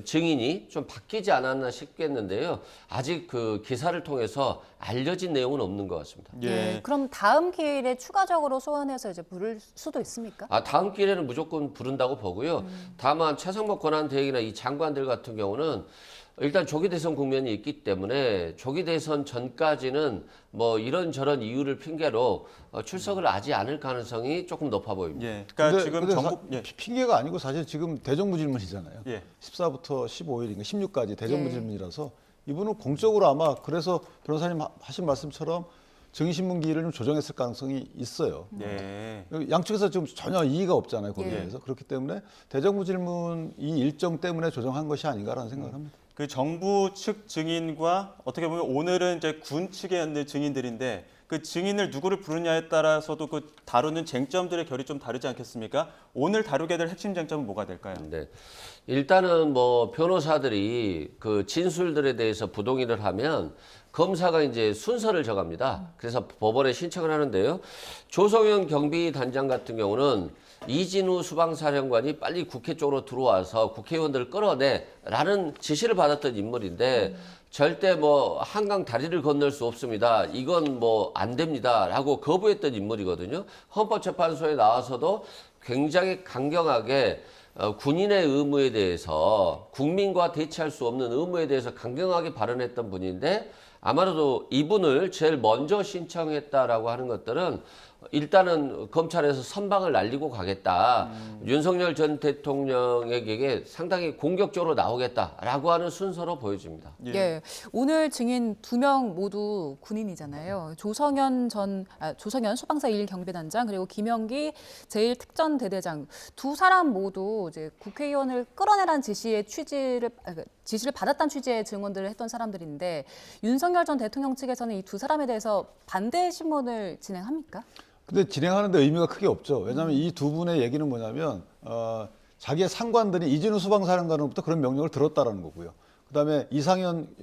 증인이 좀 바뀌지 않았나 싶겠는데요. 아직 그 기사를 통해서 알려진 내용은 없는 것 같습니다. 예. 그럼 다음 기일에 추가적으로 소환해서 이제 부를 수도 있습니까? 다음 기회에는 무조건 부른다고 보고요. 다만 최상목 권한대행이나 이 장관들 같은 경우는 일단 조기 대선 국면이 있기 때문에 조기 대선 전까지는 뭐 이런저런 이유를 핑계로 출석을 하지 않을 가능성이 조금 높아 보입니다. 예. 그러니까 지금 정부 핑계가 아니고 사실 지금 대정부 질문이잖아요. 예. 14부터 15일인가 16까지 대정부 예. 질문이라서 이분은 공적으로 아마 그래서 변호사님 하신 말씀처럼 증인신문기일을 좀 조정했을 가능성이 있어요. 네. 양측에서 지금 전혀 이의가 없잖아요. 거기에 예. 대해서. 그렇기 때문에 대정부 질문 이 일정 때문에 조정한 것이 아닌가라는 생각을 합니다. 그 정부 측 증인과 어떻게 보면 오늘은 이제 군 측에 있는 증인들인데 그 증인을 누구를 부르냐에 따라서도 그 다루는 쟁점들의 결이 좀 다르지 않겠습니까? 오늘 다루게 될 핵심 쟁점은 뭐가 될까요? 네. 일단은 뭐 변호사들이 그 진술들에 대해서 부동의를 하면 검사가 이제 순서를 정합니다. 그래서 법원에 신청을 하는데요. 조성현 경비단장 같은 경우는 이진우 수방사령관이 빨리 국회 쪽으로 들어와서 국회의원들을 끌어내라는 지시를 받았던 인물인데 절대 뭐 한강 다리를 건널 수 없습니다. 이건 뭐 안 됩니다라고 거부했던 인물이거든요. 헌법재판소에 나와서도 굉장히 강경하게 군인의 의무에 대해서 국민과 대치할 수 없는 의무에 대해서 강경하게 발언했던 분인데 아마도 이분을 제일 먼저 신청했다라고 하는 것들은 일단은 검찰에서 선방을 날리고 가겠다. 윤석열 전 대통령에게 상당히 공격적으로 나오겠다라고 하는 순서로 보여집니다. 예. 오늘 증인 2명 모두 군인이잖아요. 조성현 수방사 1 경비단장 그리고 김영기 제1특전대대장 두 사람 모두 이제 국회의원을 끌어내라는 지시를 받았다는 취지의 증언들을 했던 사람들인데 윤석열 전 대통령 측에서는 이 두 사람에 대해서 반대 신문을 진행합니까? 근데 진행하는데 의미가 크게 없죠. 왜냐하면 이 두 분의 얘기는 뭐냐면 자기의 상관들이 이진우 수방사령관으로부터 그런 명령을 들었다라는 거고요. 그다음에 이상현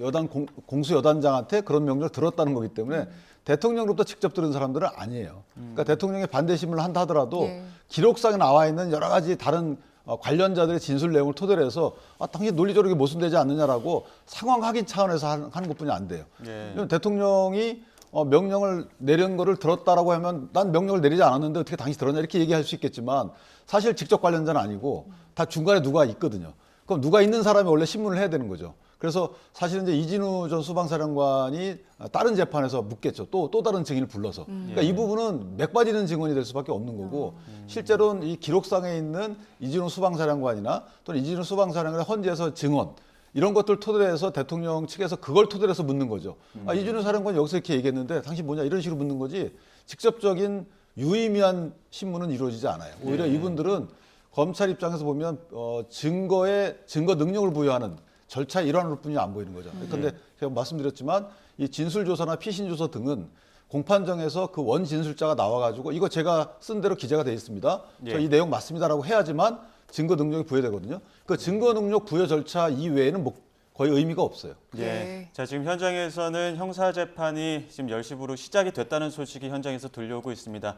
공수여단장한테 그런 명령을 들었다는 거기 때문에 대통령으로부터 직접 들은 사람들은 아니에요. 그러니까 대통령의 반대 신문을 한다 하더라도 예. 기록상에 나와 있는 여러 가지 다른 관련자들의 진술 내용을 토대로 해서 당연히 논리적으로 이게 모순되지 않느냐라고 상황 확인 차원에서 하는 것뿐이 안 돼요. 예. 대통령이 명령을 내린 거를 들었다라고 하면 난 명령을 내리지 않았는데 어떻게 당신이 들었냐 이렇게 얘기할 수 있겠지만 사실 직접 관련자는 아니고 다 중간에 누가 있거든요. 그럼 누가 있는 사람이 원래 신문을 해야 되는 거죠. 그래서 사실은 이제 이진우 전 수방사령관이 다른 재판에서 묻겠죠. 또 다른 증인을 불러서. 그러니까 이 부분은 맥 빠지는 증언이 될 수밖에 없는 거고 실제로는 이 기록상에 있는 이진우 수방사령관이나 또는 이진우 수방사령관의 헌재에서 증언 이런 것들 토대로 해서 대통령 측에서 그걸 토대로 해서 묻는 거죠. 이준우 사령관이 여기서 이렇게 얘기했는데 당신 뭐냐 이런 식으로 묻는 거지 직접적인 유의미한 신문은 이루어지지 않아요. 오히려 이분들은 검찰 입장에서 보면 증거 능력을 부여하는 절차의 일환으로 뿐이 안 보이는 거죠. 그런데 제가 말씀드렸지만 이 진술조사나 피신조서 등은 공판정에서 그 원 진술자가 나와가지고 이거 제가 쓴 대로 기재가 돼 있습니다. 저 이 내용 맞습니다라고 해야지만 증거 능력이 부여되거든요. 그 증거 능력 부여 절차 이외에는 뭐 거의 의미가 없어요. 예. 자, 지금 현장에서는 형사재판이 지금 10시부로 시작이 됐다는 소식이 현장에서 들려오고 있습니다.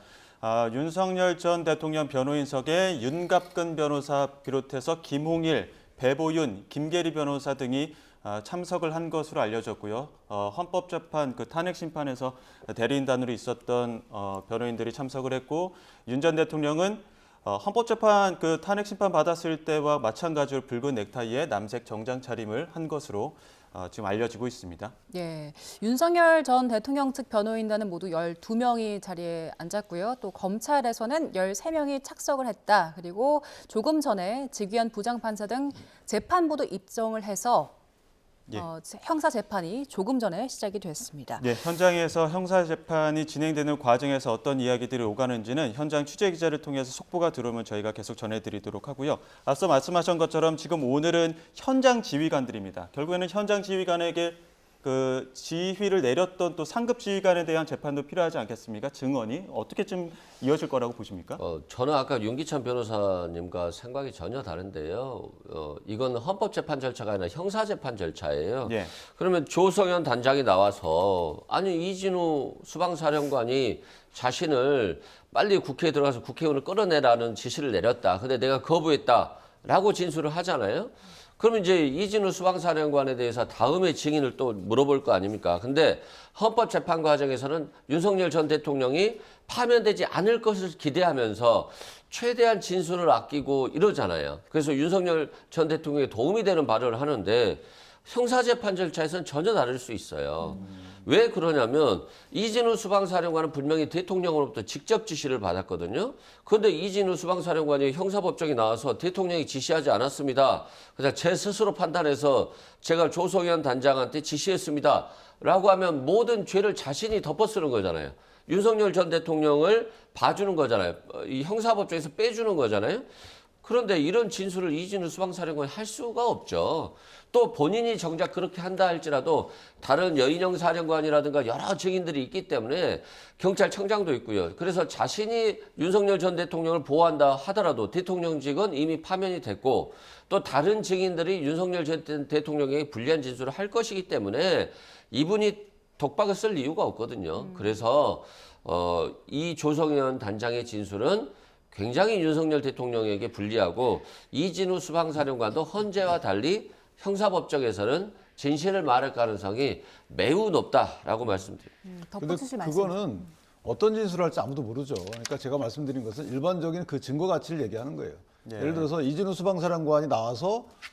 윤석열 전 대통령 변호인석에 윤갑근 변호사 비롯해서 김홍일, 배보윤, 김계리 변호사 등이 참석을 한 것으로 알려졌고요. 헌법재판 그 탄핵심판에서 대리인단으로 있었던 변호인들이 참석을 했고 윤 전 대통령은 헌법재판 그 탄핵심판 받았을 때와 마찬가지로 붉은 넥타이에 남색 정장 차림을 한 것으로 지금 알려지고 있습니다. 예, 윤석열 전 대통령 측 변호인단은 모두 12명이 자리에 앉았고요. 또 검찰에서는 13명이 착석을 했다. 그리고 조금 전에 직위원 부장판사 등 재판부도 입정을 해서 예. 형사 재판이 조금 전에 시작이 됐습니다. 네, 현장에서 형사 재판이 진행되는 과정에서 어떤 이야기들이 오가는지는 현장 취재 기자를 통해서 속보가 들어오면 저희가 계속 전해드리도록 하고요. 앞서 말씀하신 것처럼 지금 오늘은 현장 지휘관들입니다. 결국에는 현장 지휘관에게 그 지휘를 내렸던 또 상급 지휘관에 대한 재판도 필요하지 않겠습니까? 증언이 어떻게 좀 이어질 거라고 보십니까? 저는 아까 윤기찬 변호사님과 생각이 전혀 다른데요. 이건 헌법재판 절차가 아니라 형사재판 절차예요. 예. 그러면 조성현 단장이 나와서 아니 이진우 수방사령관이 자신을 빨리 국회에 들어가서 국회의원을 끌어내라는 지시를 내렸다. 근데 내가 거부했다라고 진술을 하잖아요. 그러면 이제 이진우 수방사령관에 대해서 다음에 증인을 또 물어볼 거 아닙니까? 근데 헌법재판 과정에서는 윤석열 전 대통령이 파면되지 않을 것을 기대하면서 최대한 진술을 아끼고 이러잖아요. 그래서 윤석열 전 대통령에 도움이 되는 발언을 하는데 형사재판 절차에서는 전혀 다를 수 있어요. 왜 그러냐면 이진우 수방사령관은 분명히 대통령으로부터 직접 지시를 받았거든요. 그런데 이진우 수방사령관이 형사법정에 나와서 대통령이 지시하지 않았습니다. 그냥 제 스스로 판단해서 제가 조성현 단장한테 지시했습니다. 라고 하면 모든 죄를 자신이 덮어쓰는 거잖아요. 윤석열 전 대통령을 봐주는 거잖아요. 이 형사법정에서 빼주는 거잖아요. 그런데 이런 진술을 이진우 수방사령관이 할 수가 없죠. 또 본인이 정작 그렇게 한다 할지라도 다른 여인영 사령관이라든가 여러 증인들이 있기 때문에 경찰청장도 있고요. 그래서 자신이 윤석열 전 대통령을 보호한다 하더라도 대통령직은 이미 파면이 됐고 또 다른 증인들이 윤석열 전 대통령에게 불리한 진술을 할 것이기 때문에 이분이 독박을 쓸 이유가 없거든요. 그래서 이 조성현 단장의 진술은 굉장히 윤석열 대통령에게 불리하고 이진우 수방사령관도 헌재와 달리 형사법정에서는 진실을 말할 가능성이 매우 높다라고 말씀드립니다. 근데 덧붙이실 말씀. 그거는 어떤 진술을 할지 아무도 모르죠. 그러니까 제가 말씀드린 것은 일반적인 그 증거 가치를 얘기하는 거예요. 예. 예를 들어서 이진우 수방사령관이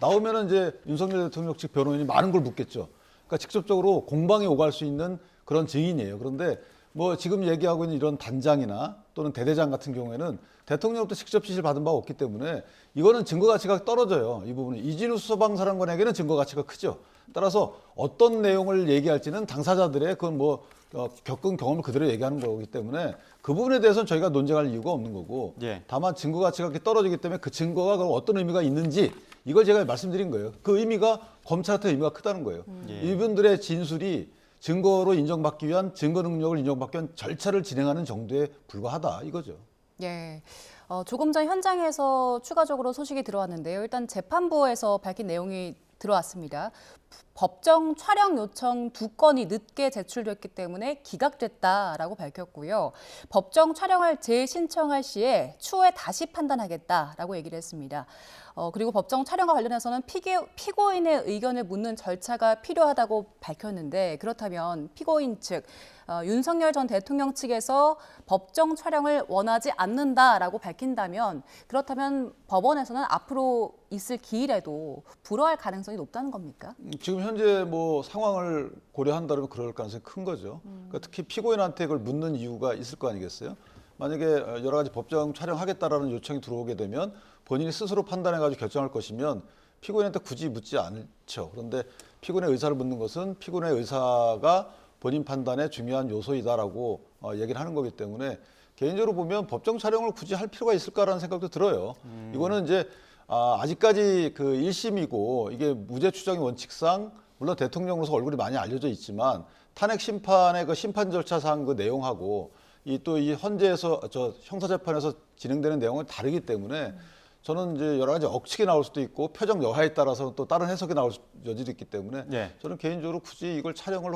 나오면은 이제 윤석열 대통령 측 변호인이 많은 걸 묻겠죠. 그러니까 직접적으로 공방에 오갈 수 있는 그런 증인이에요. 그런데 뭐 지금 얘기하고 있는 이런 단장이나 또는 대대장 같은 경우에는 대통령부터 직접 지시를 받은 바가 없기 때문에 이거는 증거 가치가 떨어져요. 이 부분은 이진우 수방사령관에게는 증거 가치가 크죠. 따라서 어떤 내용을 얘기할지는 당사자들의 그건 뭐 겪은 경험을 그대로 얘기하는 거기 때문에 그 부분에 대해서는 저희가 논쟁할 이유가 없는 거고 예. 다만 증거 가치가 그렇게 떨어지기 때문에 그 증거가 그럼 어떤 의미가 있는지 이걸 제가 말씀드린 거예요. 그 의미가 검찰한테 의미가 크다는 거예요. 예. 이분들의 진술이 증거로 인정받기 위한 증거 능력을 인정받기 위한 절차를 진행하는 정도에 불과하다 이거죠. 예. 조금 전 현장에서 추가적으로 소식이 들어왔는데요. 일단 재판부에서 밝힌 내용이 들어왔습니다. 법정 촬영 요청 2건이 늦게 제출됐기 때문에 기각됐다라고 밝혔고요. 법정 촬영을 재신청할 시에 추후에 다시 판단하겠다라고 얘기를 했습니다. 그리고 법정 촬영과 관련해서는 피고인의 의견을 묻는 절차가 필요하다고 밝혔는데 그렇다면 피고인 측 윤석열 전 대통령 측에서 법정 촬영을 원하지 않는다라고 밝힌다면 그렇다면 법원에서는 앞으로 있을 기일에도 불허할 가능성이 높다는 겁니까? 지금 현재 뭐 상황을 고려한다면 그럴 가능성이 큰 거죠. 그러니까 특히 피고인한테 그걸 묻는 이유가 있을 거 아니겠어요? 만약에 여러 가지 법정 촬영하겠다라는 요청이 들어오게 되면 본인이 스스로 판단해가지고 결정할 것이면 피고인한테 굳이 묻지 않죠. 그런데 피고인의 의사를 묻는 것은 피고인의 의사가 본인 판단의 중요한 요소이다라고 얘기를 하는 거기 때문에 개인적으로 보면 법정 촬영을 굳이 할 필요가 있을까라는 생각도 들어요. 이거는 이제 아직까지 그 1심이고 이게 무죄 추정의 원칙상 물론 대통령으로서 얼굴이 많이 알려져 있지만 탄핵 심판의 그 심판 절차상 그 내용하고 이 헌재에서 형사재판에서 진행되는 내용은 다르기 때문에 저는 이제 여러 가지 억측이 나올 수도 있고 표정 여하에 따라서 또 다른 해석이 나올 여지도 있기 때문에 예. 저는 개인적으로 굳이 이걸 촬영을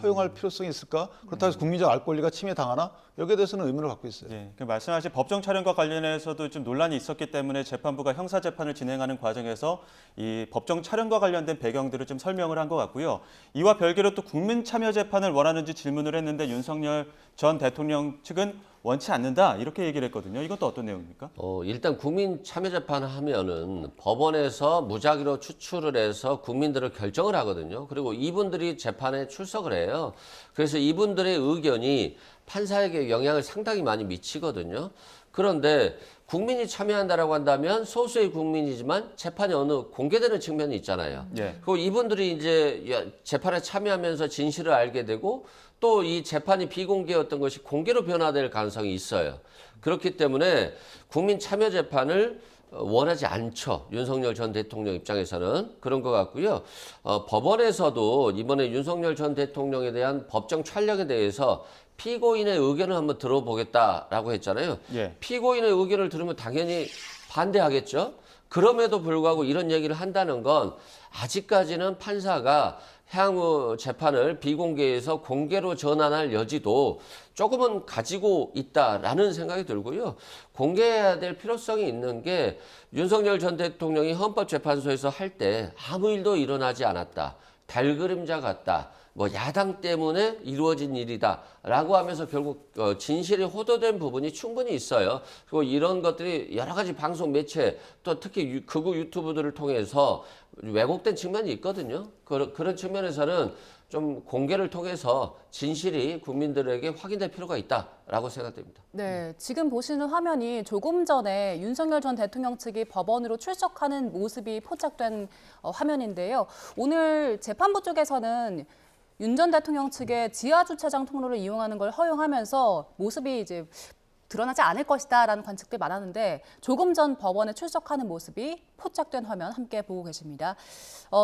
허용할 필요성이 있을까? 그렇다고 해서 국민적 알 권리가 침해당하나? 여기에 대해서는 의문을 갖고 있어요. 예, 그 말씀하신 법정 촬영과 관련해서도 좀 논란이 있었기 때문에 재판부가 형사 재판을 진행하는 과정에서 이 법정 촬영과 관련된 배경들을 좀 설명을 한 것 같고요. 이와 별개로 또 국민 참여 재판을 원하는지 질문을 했는데 윤석열 전 대통령 측은 원치 않는다 이렇게 얘기를 했거든요. 이것도 어떤 내용입니까? 일단 국민 참여 재판 하면은 법원에서 무작위로 추출을 해서 국민들을 결정을 하거든요. 그리고 이분들이 재판에 출석을 해요. 그래서 이분들의 의견이 판사에게 영향을 상당히 많이 미치거든요. 그런데 국민이 참여한다라고 한다면 소수의 국민이지만 재판이 어느 공개되는 측면이 있잖아요. 예. 그리고 이분들이 이제 재판에 참여하면서 진실을 알게 되고 또 이 재판이 비공개였던 것이 공개로 변화될 가능성이 있어요. 그렇기 때문에 국민 참여 재판을 원하지 않죠. 윤석열 전 대통령 입장에서는 그런 것 같고요. 법원에서도 이번에 윤석열 전 대통령에 대한 법정 촬영에 대해서 피고인의 의견을 한번 들어보겠다라고 했잖아요. 예. 피고인의 의견을 들으면 당연히 반대하겠죠. 그럼에도 불구하고 이런 얘기를 한다는 건 아직까지는 판사가 향후 재판을 비공개해서 공개로 전환할 여지도 조금은 가지고 있다라는 생각이 들고요. 공개해야 될 필요성이 있는 게 윤석열 전 대통령이 헌법재판소에서 할 때 아무 일도 일어나지 않았다. 달그림자 같다. 뭐 야당 때문에 이루어진 일이다라고 하면서 결국 진실이 호도된 부분이 충분히 있어요. 그리고 이런 것들이 여러 가지 방송 매체 또 특히 극우 유튜브들을 통해서 왜곡된 측면이 있거든요. 그런 측면에서는 좀 공개를 통해서 진실이 국민들에게 확인될 필요가 있다라고 생각됩니다. 네, 지금 보시는 화면이 조금 전에 윤석열 전 대통령 측이 법원으로 출석하는 모습이 포착된 화면인데요. 오늘 재판부 쪽에서는 윤 전 대통령 측의 지하 주차장 통로를 이용하는 걸 허용하면서 모습이 이제 드러나지 않을 것이다라는 관측들이 많았는데 조금 전 법원에 출석하는 모습이 포착된 화면 함께 보고 계십니다.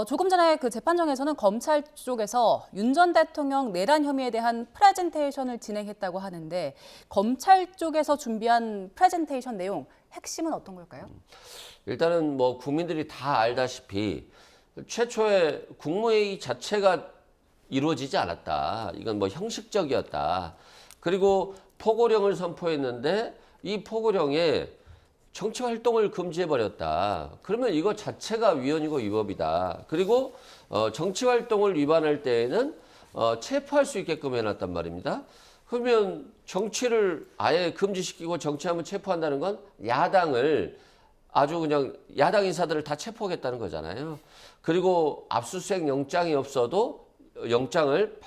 조금 전에 그 재판정에서는 검찰 쪽에서 윤 전 대통령 내란 혐의에 대한 프레젠테이션을 진행했다고 하는데 검찰 쪽에서 준비한 프레젠테이션 내용 핵심은 어떤 걸까요? 일단은 뭐 국민들이 다 알다시피 최초의 국무회의 자체가 이루어지지 않았다. 이건 뭐 형식적이었다. 그리고 포고령을 선포했는데 이 포고령에 정치 활동을 금지해 버렸다. 그러면 이거 자체가 위헌이고 위법이다. 그리고 정치 활동을 위반할 때에는 체포할 수 있게끔 해놨단 말입니다. 그러면 정치를 아예 금지시키고 정치하면 체포한다는 건 야당을 아주 그냥 야당 인사들을 다 체포하겠다는 거잖아요. 그리고 압수수색 영장이 없어도 영장을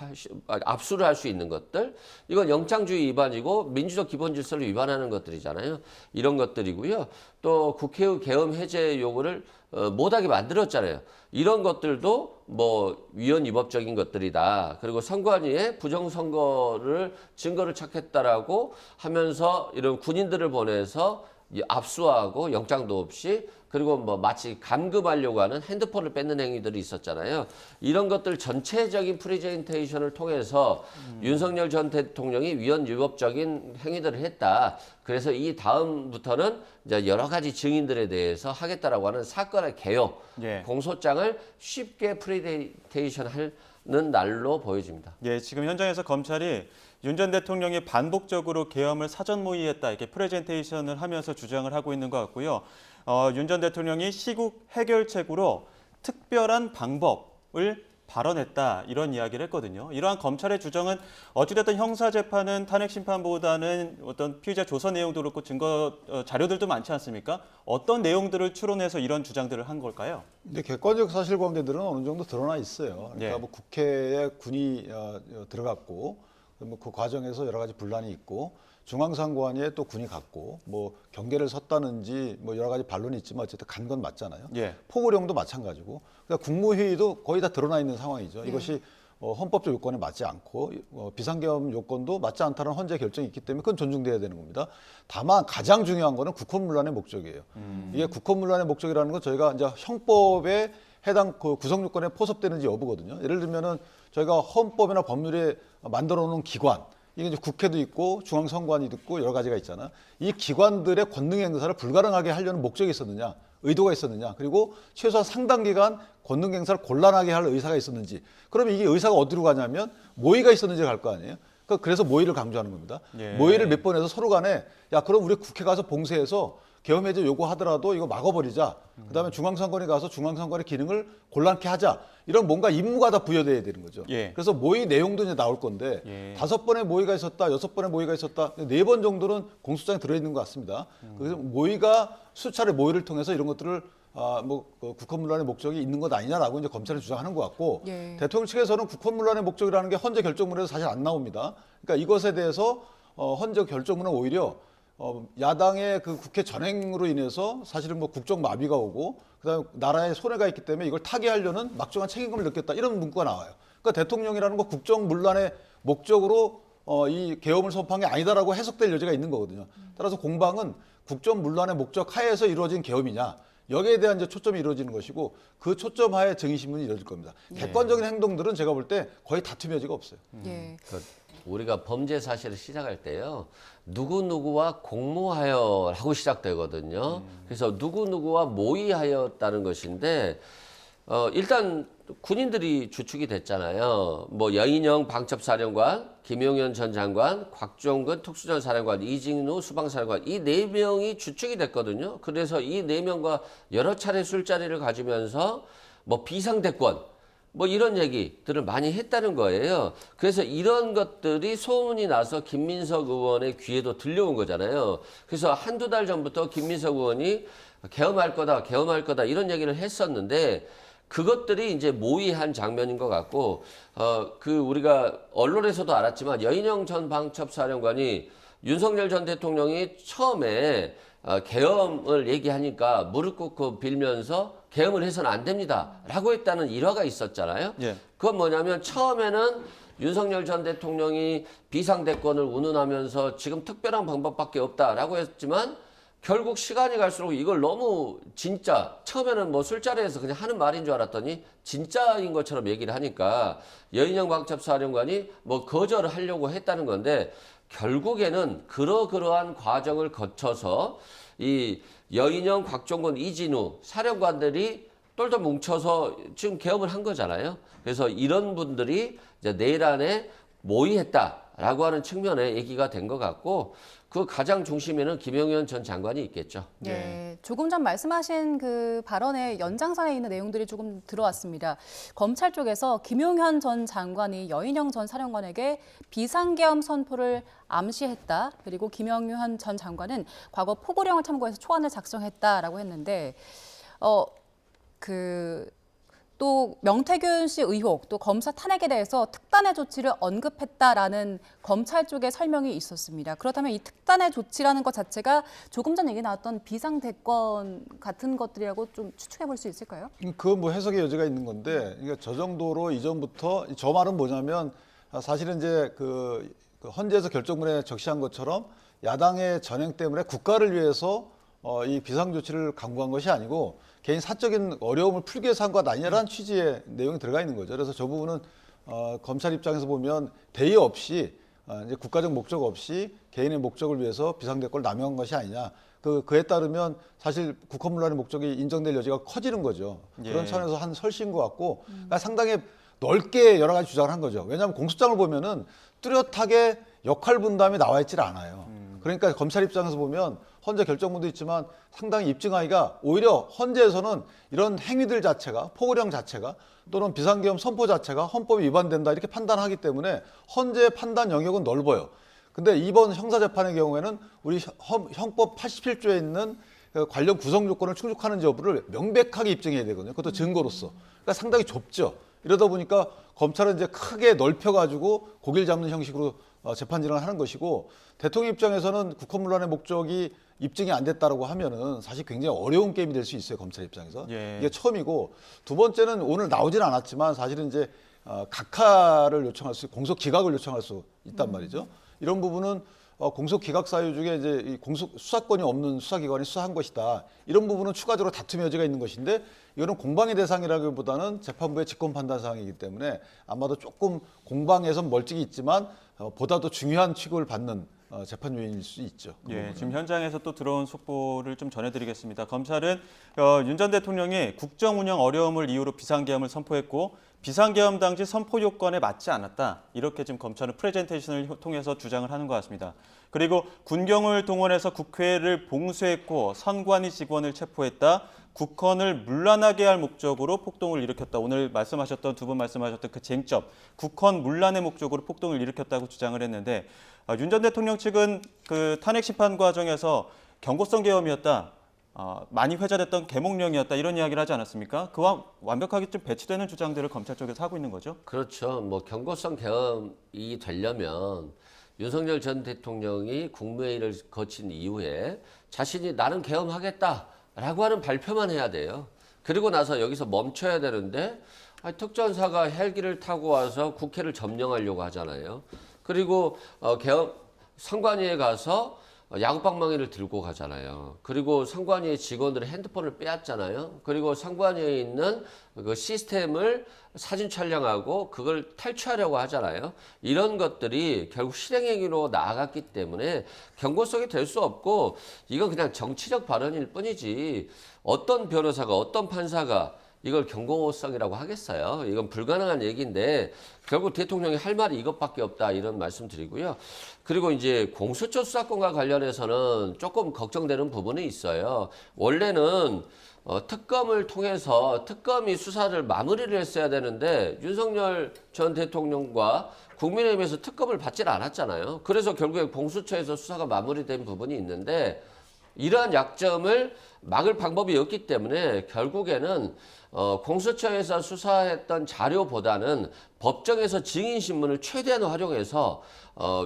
압수를 할 수 있는 것들, 이건 영장주의 위반이고 민주적 기본 질서를 위반하는 것들이잖아요. 이런 것들이고요. 또 국회의 계엄 해제 요구를 못하게 만들었잖아요. 이런 것들도 뭐 위헌 위법적인 것들이다. 그리고 선관위에 부정선거를 증거를 찾겠다라고 하면서 이런 군인들을 보내서 압수하고 영장도 없이 그리고 뭐 마치 감금하려고 하는 핸드폰을 뺏는 행위들이 있었잖아요. 이런 것들 전체적인 프레젠테이션을 통해서 윤석열 전 대통령이 위헌 위법적인 행위들을 했다. 그래서 이 다음부터는 이제 여러 가지 증인들에 대해서 하겠다라고 하는 사건의 개요, 예. 공소장을 쉽게 프레젠테이션 하는 날로 보여집니다. 예, 지금 현장에서 검찰이 윤 전 대통령이 반복적으로 계엄을 사전 모의했다 이렇게 프레젠테이션을 하면서 주장을 하고 있는 것 같고요. 윤 전 대통령이 시국 해결책으로 특별한 방법을 발언했다 이런 이야기를 했거든요. 이러한 검찰의 주장은 어찌됐든 형사재판은 탄핵심판보다는 어떤 피의자 조서 내용도 그렇고 증거 자료들도 많지 않습니까? 어떤 내용들을 추론해서 이런 주장들을 한 걸까요? 근데 객관적 사실관계들은 어느 정도 드러나 있어요. 그러니까 예. 뭐 국회에 군이 들어갔고 뭐 그 과정에서 여러 가지 분란이 있고 중앙선관위에 또 군이 갔고 뭐 경계를 섰다는지 뭐 여러 가지 반론이 있지만 어쨌든 간 건 맞잖아요. 예. 포고령도 마찬가지고 그러니까 국무회의도 거의 다 드러나 있는 상황이죠. 이것이 헌법적 요건에 맞지 않고 비상계엄 요건도 맞지 않다는 헌재 결정이 있기 때문에 그건 존중돼야 되는 겁니다. 다만 가장 중요한 거는 국헌문란의 목적이에요. 이게 국헌문란의 목적이라는 건 저희가 이제 형법에 해당 그 구성 요건에 포섭되는지 여부거든요. 예를 들면은 저희가 헌법이나 법률에 만들어 놓은 기관, 이게 이제 국회도 있고 중앙선관위도 있고 여러 가지가 있잖아. 이 기관들의 권능 행사를 불가능하게 하려는 목적이 있었느냐, 의도가 있었느냐, 그리고 최소한 상당 기간 권능 행사를 곤란하게 할 의사가 있었는지. 그러면 이게 의사가 어디로 가냐면 모의가 있었는지 갈 거 아니에요. 그래서 모의를 강조하는 겁니다. 예. 모의를 몇 번 해서 서로 간에 야 그럼 우리 국회 가서 봉쇄해서 계엄 해제 요구하더라도 이거 막아버리자. 그다음에 중앙선관위 가서 중앙선관위 기능을 곤란케 하자. 이런 뭔가 임무가 다 부여돼야 되는 거죠. 예. 그래서 모의 내용도 이제 나올 건데 예. 5번의 모의가 있었다, 6번의 모의가 있었다, 4번 정도는 공소장에 들어있는 것 같습니다. 그래서 모의가 수차례 모의를 통해서 이런 것들을 국헌문란의 목적이 있는 것 아니냐라고 이제 검찰이 주장하는 것 같고 예. 대통령 측에서는 국헌문란의 목적이라는 게 헌재 결정문에서 사실 안 나옵니다. 그러니까 이것에 대해서 헌재 결정문은 오히려 야당의 그 국회 전횡으로 인해서 사실은 뭐 국정 마비가 오고 그다음에 나라에 손해가 있기 때문에 이걸 타개하려는 막중한 책임감을 느꼈다 이런 문구가 나와요. 그러니까 대통령이라는 거 국정 문란의 목적으로 이 계엄을 선포한 게 아니다라고 해석될 여지가 있는 거거든요. 따라서 공방은 국정 문란의 목적 하에서 이루어진 계엄이냐 여기에 대한 이제 초점이 이루어지는 것이고 그 초점 하에 증인신문이 이루어질 겁니다. 객관적인 행동들은 제가 볼 때 거의 다툼 여지가 없어요. 예. 우리가 범죄 사실을 시작할 때요. 누구누구와 공모하여라고 시작되거든요. 그래서 누구누구와 모의하였다는 것인데 일단 군인들이 주축이 됐잖아요. 뭐 여인영 방첩사령관, 김용현 전 장관, 곽종근 특수전사령관, 이진우 수방사령관 이 4명이 주축이 됐거든요. 그래서 이 4명과 여러 차례 술자리를 가지면서 뭐 비상대권 뭐 이런 얘기들을 많이 했다는 거예요. 그래서 이런 것들이 소문이 나서 김민석 의원의 귀에도 들려온 거잖아요. 그래서 한두 달 전부터 김민석 의원이 계엄할 거다 이런 얘기를 했었는데 그것들이 이제 모의한 장면인 것 같고 우리가 언론에서도 알았지만 여인영 전 방첩사령관이 윤석열 전 대통령이 처음에 계엄을 얘기하니까 무릎 꿇고 빌면서 계엄을 해서는 안 됩니다라고 했다는 일화가 있었잖아요. 예. 그건 뭐냐면 처음에는 윤석열 전 대통령이 비상대권을 운운하면서 지금 특별한 방법밖에 없다라고 했지만 결국 시간이 갈수록 이걸 너무 진짜 처음에는 뭐 술자리에서 그냥 하는 말인 줄 알았더니 진짜인 것처럼 얘기를 하니까 여인영 방첩사령관이 뭐 거절을 하려고 했다는 건데 결국에는 그러한 과정을 거쳐서 이 여인영, 곽종건, 이진우 사령관들이 똘똘 뭉쳐서 지금 계엄을 한 거잖아요. 그래서 이런 분들이 이제 내일 안에 모의했다라고 하는 측면에 얘기가 된 것 같고 그 가장 중심에는 김영현 전 장관이 있겠죠. 네, 조금 전 말씀하신 그 발언의 연장선에 있는 내용들이 조금 들어왔습니다. 검찰 쪽에서 김용현 전 장관이 여인영 전 사령관에게 비상계엄 선포를 암시했다. 그리고 김영현 전 장관은 과거 포고령을 참고해서 초안을 작성했다라고 했는데 또 명태균 씨 의혹, 또 검사 탄핵에 대해서 특단의 조치를 언급했다라는 검찰 쪽의 설명이 있었습니다. 그렇다면 이 특단의 조치라는 것 자체가 조금 전 얘기 나왔던 비상대권 같은 것들이라고 좀 추측해 볼 수 있을까요? 그건 뭐 해석의 여지가 있는 건데, 그러니까 저 정도로 이전부터 저 말은 뭐냐면 사실은 이제 그 헌재에서 결정문에 적시한 것처럼 야당의 전행 때문에 국가를 위해서 이 비상조치를 강구한 것이 아니고 개인 사적인 어려움을 풀기 위해서 한 것 아니냐라는 취지의 내용이 들어가 있는 거죠. 그래서 저 부분은 검찰 입장에서 보면 대의 없이 이제 국가적 목적 없이 개인의 목적을 위해서 비상대권을 남용한 것이 아니냐. 그에 따르면 사실 국헌문란의 목적이 인정될 여지가 커지는 거죠. 그런 예. 차원에서 한 설시인 것 같고 그러니까 상당히 넓게 여러 가지 주장을 한 거죠. 왜냐하면 공소장을 보면은 뚜렷하게 역할 분담이 나와 있질 않아요. 그러니까 검찰 입장에서 보면 헌재 결정문도 있지만 상당히 입증하기가 오히려 헌재에서는 이런 행위들 자체가 포고령 자체가 또는 비상계엄 선포 자체가 헌법에 위반된다 이렇게 판단하기 때문에 헌재의 판단 영역은 넓어요. 근데 이번 형사재판의 경우에는 우리 형법 87조에 있는 관련 구성 조건을 충족하는지 여부를 명백하게 입증해야 되거든요. 그것도 증거로서. 그러니까 상당히 좁죠. 이러다 보니까 검찰은 이제 크게 넓혀가지고 고기를 잡는 형식으로 재판 진행을 하는 것이고 대통령 입장에서는 국헌문란의 목적이 입증이 안 됐다라고 하면은 사실 굉장히 어려운 게임이 될 수 있어요. 검찰 입장에서. 예. 이게 처음이고 두 번째는 오늘 나오진 않았지만 사실은 이제 각하를 요청할 수, 공소 기각을 요청할 수 있단 말이죠. 이런 부분은 공소 기각 사유 중에 이제 이 공소 수사권이 없는 수사기관이 수사한 것이다. 이런 부분은 추가적으로 다툼의 여지가 있는 것인데 이거는 공방의 대상이라기보다는 재판부의 직권 판단 사항이기 때문에 아마도 조금 공방에선 멀찍이 있지만 보다 더 중요한 취급을 받는 재판 요인일 수 있죠. 예, 지금 현장에서 또 들어온 속보를 좀 전해드리겠습니다. 검찰은 윤 전 대통령이 국정 운영 어려움을 이유로 비상계엄을 선포했고 비상계엄 당시 선포 요건에 맞지 않았다. 이렇게 지금 검찰은 프레젠테이션을 통해서 주장을 하는 것 같습니다. 그리고 군경을 동원해서 국회를 봉쇄했고 선관위 직원을 체포했다. 국헌을 문란하게 할 목적으로 폭동을 일으켰다. 오늘 말씀하셨던 두 분 말씀하셨던 그 쟁점, 국헌 문란의 목적으로 폭동을 일으켰다고 주장을 했는데 윤 전 대통령 측은 그 탄핵 심판 과정에서 경고성 계엄이었다. 많이 회자됐던 계몽령이었다. 이런 이야기를 하지 않았습니까? 그와 완벽하게 좀 배치되는 주장들을 검찰 쪽에서 하고 있는 거죠? 그렇죠. 뭐 경고성 계엄이 되려면 윤석열 전 대통령이 국무회의를 거친 이후에 자신이 나는 계엄하겠다라고 하는 발표만 해야 돼요. 그리고 나서 여기서 멈춰야 되는데 특전사가 헬기를 타고 와서 국회를 점령하려고 하잖아요. 그리고 계엄 선관위에 가서 야구방망이를 들고 가잖아요. 그리고 선관위의 직원들의 핸드폰을 빼앗잖아요. 그리고 선관위에 있는 그 시스템을 사진 촬영하고 그걸 탈취하려고 하잖아요. 이런 것들이 결국 실행행위로 나아갔기 때문에 경고성이 될 수 없고 이건 그냥 정치적 발언일 뿐이지 어떤 변호사가 어떤 판사가 이걸 경고성이라고 하겠어요. 이건 불가능한 얘기인데 결국 대통령이 할 말이 이것밖에 없다 이런 말씀 드리고요. 그리고 이제 공수처 수사권과 관련해서는 조금 걱정되는 부분이 있어요. 원래는 특검을 통해서 특검이 수사를 마무리를 했어야 되는데 윤석열 전 대통령과 국민의힘에서 특검을 받질 않았잖아요. 그래서 결국에 공수처에서 수사가 마무리된 부분이 있는데 이러한 약점을 막을 방법이 없기 때문에 결국에는 공수처에서 수사했던 자료보다는 법정에서 증인신문을 최대한 활용해서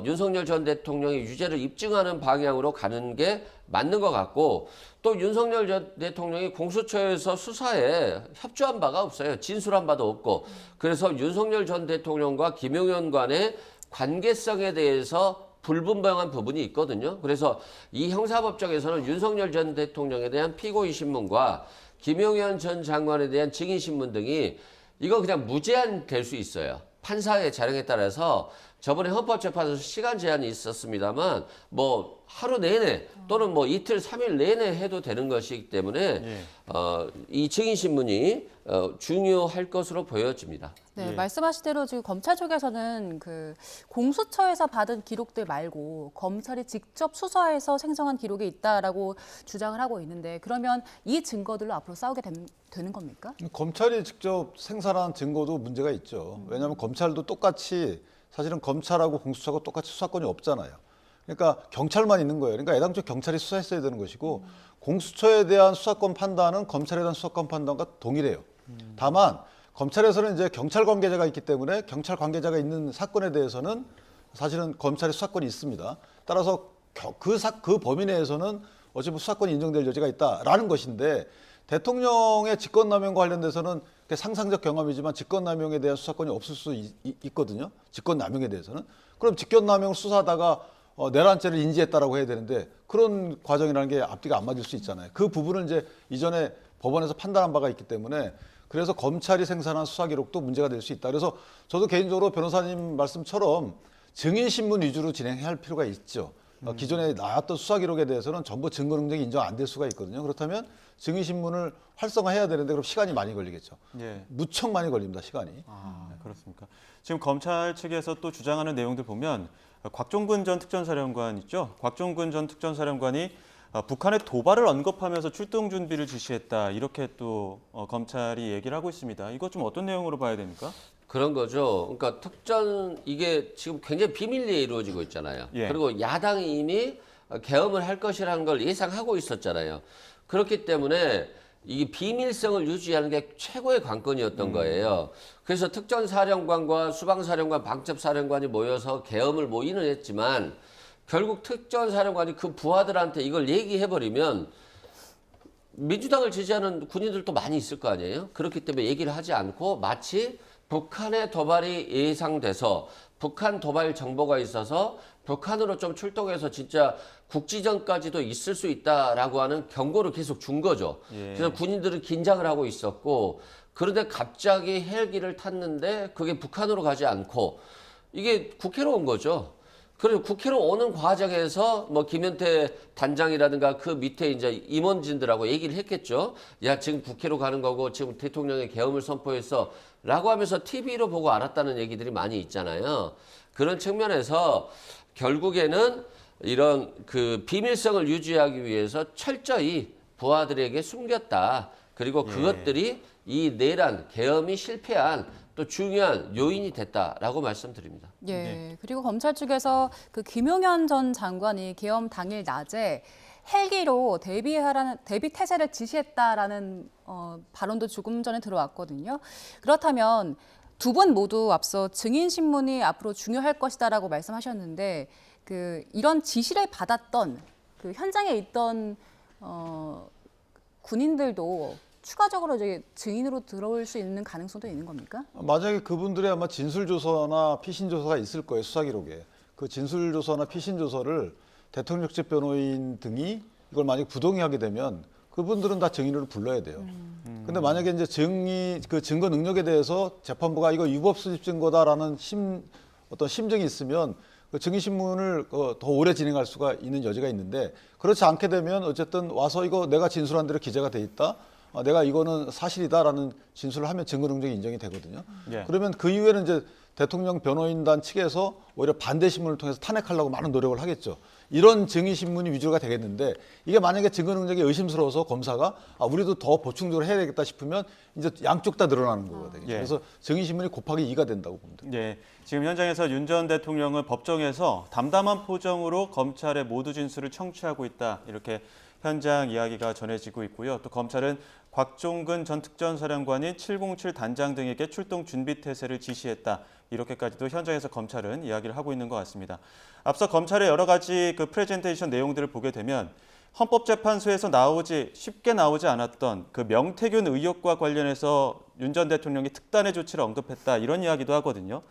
윤석열 전 대통령의 유죄를 입증하는 방향으로 가는 게 맞는 것 같고 또 윤석열 전 대통령이 공수처에서 수사에 협조한 바가 없어요. 진술한 바도 없고 그래서 윤석열 전 대통령과 김용현 간의 관계성에 대해서 불분명한 부분이 있거든요. 그래서 이 형사법정에서는 윤석열 전 대통령에 대한 피고인 신문과 김용현 전 장관에 대한 증인 신문 등이 이거 그냥 무제한 될 수 있어요. 판사의 자령에 따라서 저번에 헌법재판소에서 시간 제한이 있었습니다만 뭐 하루 내내 또는 뭐 이틀, 3일 내내 해도 되는 것이기 때문에 이 증인 신문이 중요할 것으로 보여집니다. 네, 예. 말씀하신 대로 지금 검찰 쪽에서는 그 공수처에서 받은 기록들 말고 검찰이 직접 수사해서 생성한 기록이 있다라고 주장을 하고 있는데 그러면 이 증거들로 앞으로 싸우게 되는 겁니까? 검찰이 직접 생산한 증거도 문제가 있죠. 왜냐하면 검찰도 똑같이 사실은 검찰하고 공수처가 똑같이 수사권이 없잖아요. 그러니까 경찰만 있는 거예요. 그러니까 애당초 경찰이 수사했어야 되는 것이고 공수처에 대한 수사권 판단은 검찰에 대한 수사권 판단과 동일해요. 다만 검찰에서는 이제 경찰 관계자가 있기 때문에 경찰 관계자가 있는 사건에 대해서는 사실은 검찰의 수사권이 있습니다. 따라서 그 범위 내에서는 어차피 수사권이 인정될 여지가 있다라는 것인데 대통령의 직권남용과 관련돼서는 상상적 경험이지만 직권남용에 대한 수사권이 없을 수 있거든요. 직권남용에 대해서는. 그럼 직권남용을 수사하다가 내란죄를 인지했다라고 해야 되는데 그런 과정이라는 게 앞뒤가 안 맞을 수 있잖아요. 그 부분은 이제 이전에 법원에서 판단한 바가 있기 때문에 그래서 검찰이 생산한 수사 기록도 문제가 될 수 있다. 그래서 저도 개인적으로 변호사님 말씀처럼 증인신문 위주로 진행해야 할 필요가 있죠. 기존에 나왔던 수사 기록에 대해서는 전부 증거 능력이 인정 안 될 수가 있거든요. 그렇다면 증인신문을 활성화해야 되는데 그럼 시간이 많이 걸리겠죠. 예. 무척 많이 걸립니다, 시간이. 그렇습니까? 지금 검찰 측에서 또 주장하는 내용들 보면 곽종근 전 특전사령관 있죠? 곽종근 전 특전사령관이 북한의 도발을 언급하면서 출동 준비를 지시했다. 이렇게 또 검찰이 얘기를 하고 있습니다. 이거 좀 어떤 내용으로 봐야 됩니까? 그런 거죠. 그러니까 이게 지금 굉장히 비밀리에 이루어지고 있잖아요. 예. 그리고 야당이 이미 계엄을 할 것이라는 걸 예상하고 있었잖아요. 그렇기 때문에 이 비밀성을 유지하는 게 최고의 관건이었던 거예요. 그래서 특전사령관과 수방사령관, 방첩사령관이 모여서 계엄을 모의는 했지만 결국 특전사령관이 그 부하들한테 이걸 얘기해버리면 민주당을 지지하는 군인들도 많이 있을 거 아니에요. 그렇기 때문에 얘기를 하지 않고 마치 북한의 도발이 예상돼서 북한 도발 정보가 있어서 북한으로 좀 출동해서 진짜 국지전까지도 있을 수 있다라고 하는 경고를 계속 준 거죠. 예. 그래서 군인들은 긴장을 하고 있었고 그런데 갑자기 헬기를 탔는데 그게 북한으로 가지 않고 이게 국회로 온 거죠. 그리고 국회로 오는 과정에서 뭐 김현태 단장이라든가 그 밑에 이제 임원진들하고 얘기를 했겠죠. 야, 지금 국회로 가는 거고 지금 대통령의 계엄을 선포했어. 라고 하면서 TV로 보고 알았다는 얘기들이 많이 있잖아요. 그런 측면에서 결국에는 이런 그 비밀성을 유지하기 위해서 철저히 부하들에게 숨겼다. 그리고 그것들이 이 내란, 계엄이 실패한 또 중요한 요인이 됐다라고 말씀드립니다. 예. 그리고 검찰 측에서 그 김용현 전 장관이 계엄 당일 낮에 헬기로 대비 태세를 지시했다라는 발언도 조금 전에 들어왔거든요. 그렇다면 두 분 모두 앞서 증인 신문이 앞으로 중요할 것이다라고 말씀하셨는데 그 이런 지시를 받았던 그 현장에 있던 군인들도 추가적으로 이제 증인으로 들어올 수 있는 가능성도 있는 겁니까? 만약에 그분들의 아마 진술조서나 피신조서가 있을 거예요, 수사기록에. 그 진술조서나 피신조서를 대통령 측 변호인 등이 이걸 만약 부동의하게 되면 그분들은 다 증인으로 불러야 돼요. 근데 만약에 이제 그 증거 능력에 대해서 재판부가 이거 유법 수집 증거다라는 어떤 심증이 있으면 그 증인신문을 더 오래 진행할 수가 있는 여지가 있는데 그렇지 않게 되면 어쨌든 와서 이거 내가 진술한 대로 기재가 돼 있다. 내가 이거는 사실이다라는 진술을 하면 증거 능력이 인정이 되거든요. 예. 그러면 그 이후에는 이제 대통령 변호인단 측에서 오히려 반대 신문을 통해서 탄핵하려고 많은 노력을 하겠죠. 이런 증인 신문이 위주가 되겠는데 이게 만약에 증거 능력이 의심스러워서 검사가 우리도 더 보충적으로 해야 되겠다 싶으면 이제 양쪽 다 늘어나는 거거든요. 예. 그래서 증인 신문이 곱하기 2가 된다고 봅니다. 예, 지금 현장에서 윤 전 대통령은 법정에서 담담한 표정으로 검찰의 모두 진술을 청취하고 있다. 이렇게 현장 이야기가 전해지고 있고요. 또 검찰은 곽종근 전 특전사령관이 707 단장 등에게 출동 준비 태세를 지시했다. 이렇게까지도 현장에서 검찰은 이야기를 하고 있는 것 같습니다. 앞서 검찰의 여러 가지 그 프레젠테이션 내용들을 보게 되면 헌법재판소에서 쉽게 나오지 않았던 그 명태균 의혹과 관련해서 윤 전 대통령이 특단의 조치를 언급했다. 이런 이야기도 하거든요.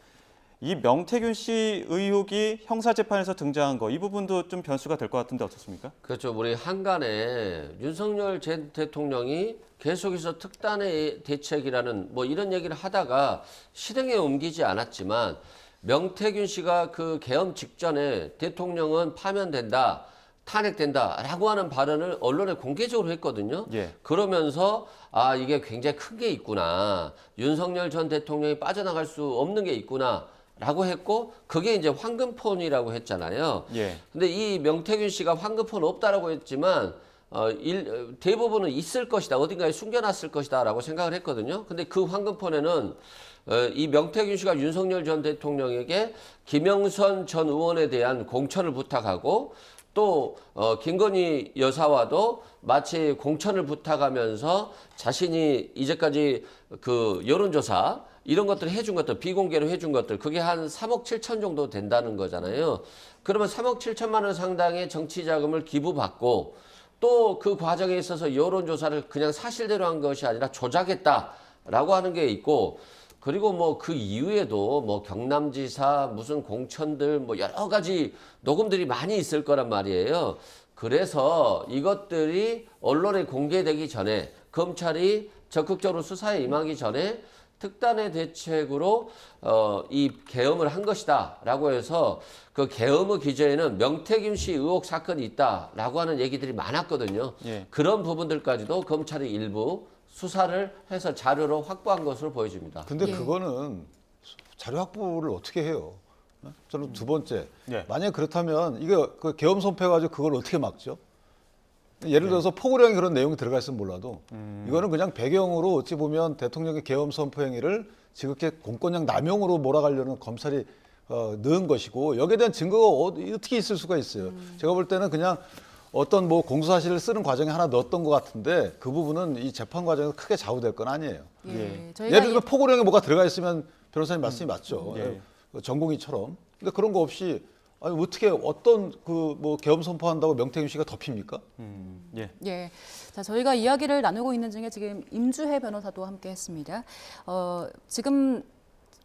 이 명태균 씨 의혹이 형사재판에서 등장한 거, 이 부분도 좀 변수가 될 것 같은데 어떻습니까? 그렇죠. 우리 한간에 윤석열 전 대통령이 계속해서 특단의 대책이라는 뭐 이런 얘기를 하다가 실행에 옮기지 않았지만 명태균 씨가 그 계엄 직전에 대통령은 파면된다, 탄핵된다라고 하는 발언을 언론에 공개적으로 했거든요. 예. 그러면서 이게 굉장히 큰 게 있구나. 윤석열 전 대통령이 빠져나갈 수 없는 게 있구나. 라고 했고 그게 이제 황금폰이라고 했잖아요. 예. 근데 이 명태균 씨가 황금폰 없다라고 했지만 대부분은 있을 것이다. 어딘가에 숨겨놨을 것이다라고 생각을 했거든요. 근데 그 황금폰에는 이 명태균 씨가 윤석열 전 대통령에게 김영선 전 의원에 대한 공천을 부탁하고 또 김건희 여사와도 마치 공천을 부탁하면서 자신이 이제까지 그 여론조사 이런 것들을 해준 것들, 비공개로 해준 것들, 그게 한 3억 7천 정도 된다는 거잖아요. 그러면 3억 7천만 원 상당의 정치 자금을 기부받고 또 그 과정에 있어서 여론조사를 그냥 사실대로 한 것이 아니라 조작했다라고 하는 게 있고, 그리고 뭐 그 이후에도 뭐 경남지사 무슨 공천들 뭐 여러 가지 녹음들이 많이 있을 거란 말이에요. 그래서 이것들이 언론에 공개되기 전에 검찰이 적극적으로 수사에 임하기 전에 특단의 대책으로 이 계엄을 한 것이다라고 해서 그 계엄의 기저에는 명태균 씨 의혹 사건이 있다라고 하는 얘기들이 많았거든요. 예. 그런 부분들까지도 검찰이 일부 수사를 해서 자료로 확보한 것으로 보여집니다. 근데 예. 그거는 자료 확보를 어떻게 해요? 저는 두 번째, 예. 만약 그렇다면 이거 그 계엄 선포해가지고 그걸 어떻게 막죠? 예를 들어서 포고령에 그런 내용이 들어가 있으면 몰라도 이거는 그냥 배경으로 어찌 보면 대통령의 계엄 선포 행위를 지극히 공권력 남용으로 몰아가려는 검찰이 넣은 것이고 여기에 대한 증거가 어떻게 있을 수가 있어요. 제가 볼 때는 그냥 어떤 뭐 공소사실을 쓰는 과정에 하나 넣었던 것 같은데 그 부분은 이 재판 과정에서 크게 좌우될 건 아니에요. 예. 예를 들면 포고령에 뭐가 들어가 있으면 변호사님 말씀이 맞죠. 예. 전공의처럼. 근데 그런 거 없이 아니 어떻게 어떤 그 뭐 계엄 선포한다고 명태균 씨가 덮입니까? 예. 예. 자, 저희가 이야기를 나누고 있는 중에 지금 임주혜 변호사도 함께 했습니다. 지금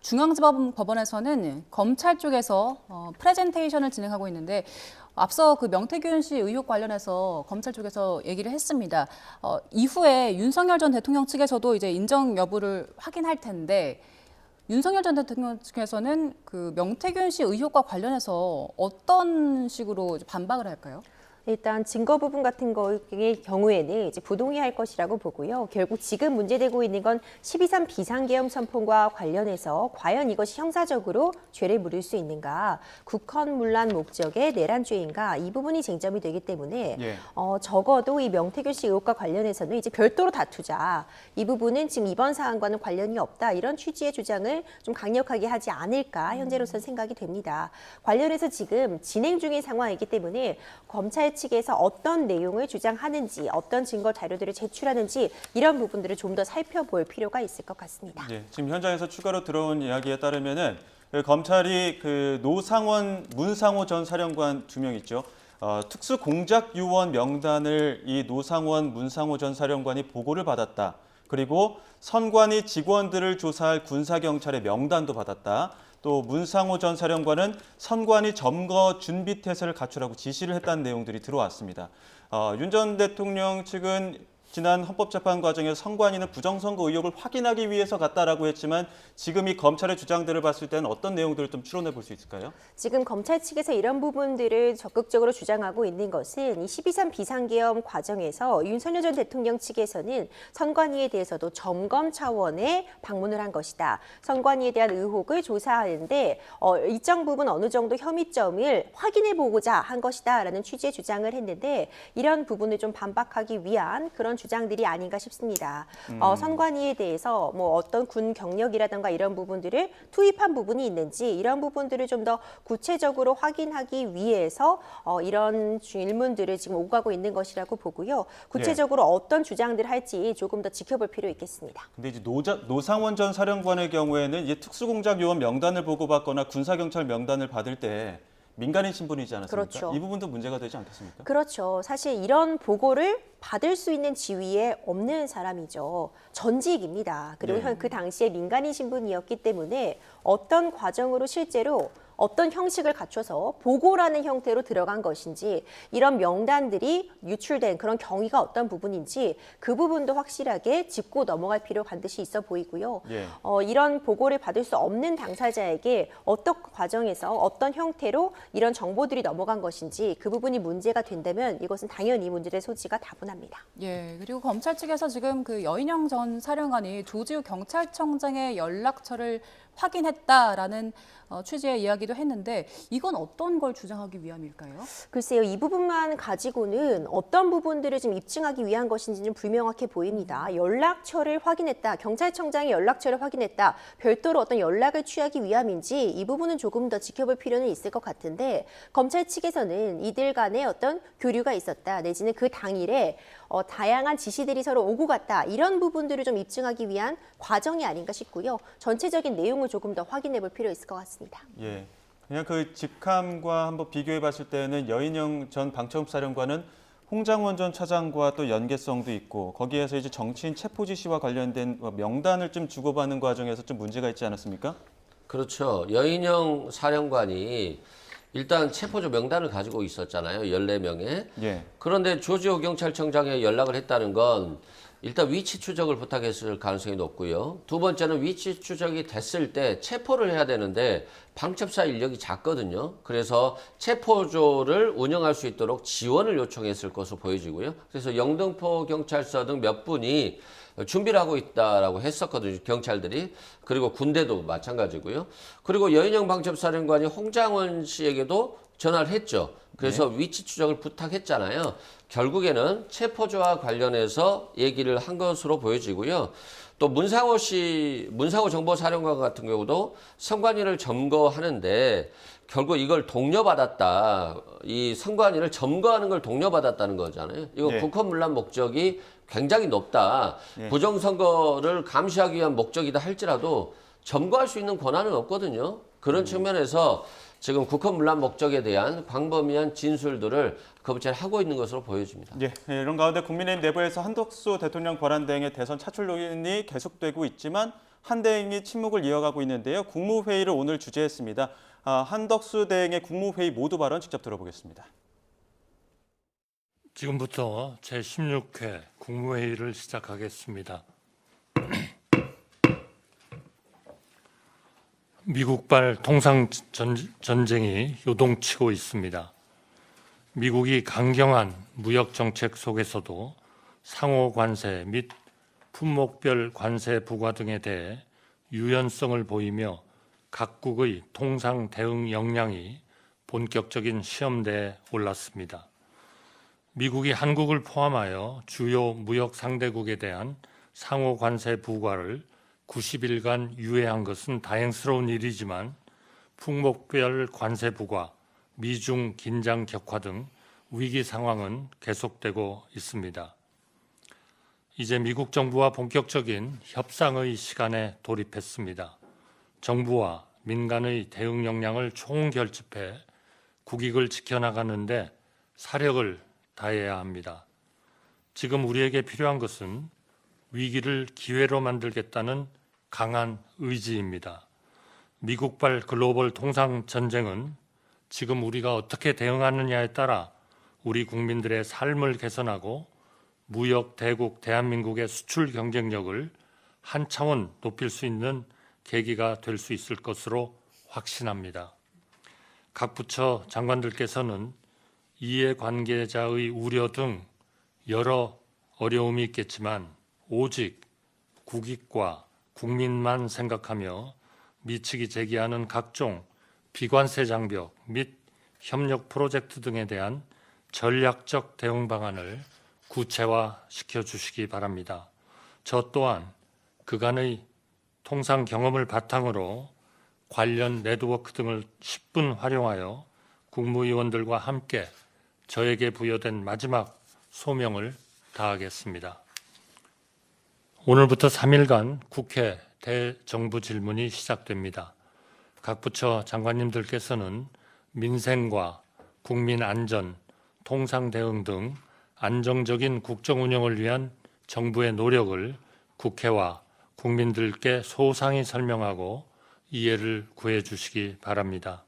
중앙지법법원에서는 검찰 쪽에서 프레젠테이션을 진행하고 있는데 앞서 그 명태균 씨 의혹 관련해서 검찰 쪽에서 얘기를 했습니다. 이후에 윤석열 전 대통령 측에서도 이제 인정 여부를 확인할 텐데 윤석열 전 대통령 측에서는 그 명태균 씨 의혹과 관련해서 어떤 식으로 반박을 할까요? 일단 증거 부분 같은 거의 경우에는 이제 부동의할 것이라고 보고요. 결국 지금 문제되고 있는 건 12.3 비상계엄 선포과 관련해서 과연 이것이 형사적으로 죄를 물을 수 있는가, 국헌문란 목적의 내란죄인가, 이 부분이 쟁점이 되기 때문에 예. 적어도 이 명태균 씨 의혹과 관련해서는 이제 별도로 다투자. 이 부분은 지금 이번 사안과는 관련이 없다. 이런 취지의 주장을 좀 강력하게 하지 않을까 현재로서는 생각이 됩니다. 관련해서 지금 진행 중인 상황이기 때문에 검찰 측에서 어떤 내용을 주장하는지, 어떤 증거 자료들을 제출하는지 이런 부분들을 좀 더 살펴볼 필요가 있을 것 같습니다. 예, 지금 현장에서 추가로 들어온 이야기에 따르면은 검찰이 그 노상원, 문상호 전 사령관 2명 있죠. 특수 공작 유원 명단을 이 노상원, 문상호 전 사령관이 보고를 받았다. 그리고 선관위 직원들을 조사할 군사경찰의 명단도 받았다. 또 문상호 전 사령관은 선관위 점거 준비 태세를 갖추라고 지시를 했다는 내용들이 들어왔습니다. 윤 전 대통령 측은 지난 헌법재판 과정에서 선관위는 부정선거 의혹을 확인하기 위해서 갔다라고 했지만 지금 이 검찰의 주장들을 봤을 때는 어떤 내용들을 좀 추론해 볼 수 있을까요? 지금 검찰 측에서 이런 부분들을 적극적으로 주장하고 있는 것은 이 12.3 비상계엄 과정에서 윤석열 전 대통령 측에서는 선관위에 대해서도 점검 차원의 방문을 한 것이다. 선관위에 대한 의혹을 조사하는데 일정 부분 어느 정도 혐의점을 확인해 보고자 한 것이다라는 취지의 주장을 했는데 이런 부분을 좀 반박하기 위한 그런 주장들이 아닌가 싶습니다. 선관위에 대해서 뭐 어떤 군 경력이라든가 이런 부분들을 투입한 부분이 있는지 이런 부분들을 좀 더 구체적으로 확인하기 위해서 이런 질문들을 지금 오가고 있는 것이라고 보고요. 구체적으로 어떤 주장들을 할지 조금 더 지켜볼 필요 있겠습니다. 근데 이제 노상원 전 사령관의 경우에는 이제 특수공작 요원 명단을 보고받거나 군사경찰 명단을 받을 때 민간인 신분이지 않았습니까? 그렇죠. 이 부분도 문제가 되지 않겠습니까? 그렇죠. 사실 이런 보고를 받을 수 있는 지위에 없는 사람이죠. 전직입니다. 그리고 네. 그 당시에 민간인 신분이었기 때문에 어떤 과정으로 실제로 어떤 형식을 갖춰서 보고라는 형태로 들어간 것인지 이런 명단들이 유출된 그런 경위가 어떤 부분인지 그 부분도 확실하게 짚고 넘어갈 필요 반드시 있어 보이고요. 예. 이런 보고를 받을 수 없는 당사자에게 어떤 과정에서 어떤 형태로 이런 정보들이 넘어간 것인지 그 부분이 문제가 된다면 이것은 당연히 문제될 소지가 다분합니다. 예, 그리고 검찰 측에서 지금 그 여인영 전 사령관이 조지우 경찰청장의 연락처를 확인했다라는 취지의 이야기도 했는데 이건 어떤 걸 주장하기 위함일까요? 글쎄요, 이 부분만 가지고는 어떤 부분들을 좀 입증하기 위한 것인지는 불명확해 보입니다. 연락처를 확인했다, 경찰청장의 연락처를 확인했다, 별도로 어떤 연락을 취하기 위함인지 이 부분은 조금 더 지켜볼 필요는 있을 것 같은데 검찰 측에서는 이들 간에 어떤 교류가 있었다, 내지는 그 당일에 다양한 지시들이 서로 오고 갔다 이런 부분들을 좀 입증하기 위한 과정이 아닌가 싶고요. 전체적인 내용을 조금 더 확인해 볼 필요 있을 것 같습니다. 예. 그냥 그 직함과 한번 비교해 봤을 때는 여인영 전 방첩 사령관은 홍장원 전 차장과 또 연계성도 있고 거기에서 이제 정치인 체포 지시와 관련된 명단을 좀 주고받는 과정에서 좀 문제가 있지 않았습니까? 그렇죠. 여인영 사령관이 일단 체포조 명단을 가지고 있었잖아요. 14명에. 예. 그런데 조지호 경찰청장에 연락을 했다는 건 일단 위치 추적을 부탁했을 가능성이 높고요. 두 번째는 위치 추적이 됐을 때 체포를 해야 되는데 방첩사 인력이 작거든요. 그래서 체포조를 운영할 수 있도록 지원을 요청했을 것으로 보여지고요. 그래서 영등포 경찰서 등 몇 분이 준비를 하고 있다라고 했었거든요. 경찰들이. 그리고 군대도 마찬가지고요. 그리고 여인영 방첩사령관이 홍장원 씨에게도 전화를 했죠. 그래서 위치 추적을 부탁했잖아요. 결국에는 체포조와 관련해서 얘기를 한 것으로 보여지고요. 또 문상호 정보사령관 같은 경우도 선관위를 점거하는데 결국 이걸 독려받았다. 이 선관위를 점거하는 걸 독려받았다는 거잖아요. 이거 네. 국헌문란 목적이 굉장히 높다. 네. 부정선거를 감시하기 위한 목적이다 할지라도 점거할 수 있는 권한은 없거든요. 그런 측면에서 지금 국헌문란 목적에 대한 광범위한 진술들을 검찰이 하고 있는 것으로 보여집니다. 예, 이런 가운데 국민의힘 내부에서 한덕수 대통령 권한대행의 대선 차출 논의 계속되고 있지만 한 대행이 침묵을 이어가고 있는데요. 국무회의를 오늘 주재했습니다. 한덕수 대행의 국무회의 모두 발언 직접 들어보겠습니다. 지금부터 제16회 국무회의를 시작하겠습니다. 미국발 통상전쟁이 요동치고 있습니다. 미국이 강경한 무역정책 속에서도 상호관세 및 품목별 관세 부과 등에 대해 유연성을 보이며 각국의 통상 대응 역량이 본격적인 시험대에 올랐습니다. 미국이 한국을 포함하여 주요 무역 상대국에 대한 상호관세 부과를 90일간 유예한 것은 다행스러운 일이지만 품목별 관세 부과, 미중 긴장 격화 등 위기 상황은 계속되고 있습니다. 이제 미국 정부와 본격적인 협상의 시간에 돌입했습니다. 정부와 민간의 대응 역량을 총결집해 국익을 지켜나가는데 사력을 다해야 합니다. 지금 우리에게 필요한 것은 위기를 기회로 만들겠다는 강한 의지입니다. 미국발 글로벌 통상 전쟁은 지금 우리가 어떻게 대응하느냐에 따라 우리 국민들의 삶을 개선하고 무역 대국 대한민국의 수출 경쟁력을 한 차원 높일 수 있는 계기가 될 수 있을 것으로 확신합니다. 각 부처 장관들께서는 이해관계자의 우려 등 여러 어려움이 있겠지만 오직 국익과 국민만 생각하며 미측이 제기하는 각종 비관세 장벽 및 협력 프로젝트 등에 대한 전략적 대응 방안을 구체화시켜 주시기 바랍니다. 저 또한 그간의 통상 경험을 바탕으로 관련 네트워크 등을 10분 활용하여 국무위원들과 함께 저에게 부여된 마지막 소명을 다하겠습니다. 오늘부터 3일간 국회 대정부 질문이 시작됩니다. 각 부처 장관님들께서는 민생과 국민 안전, 통상 대응 등 안정적인 국정 운영을 위한 정부의 노력을 국회와 국민들께 소상히 설명하고 이해를 구해 주시기 바랍니다.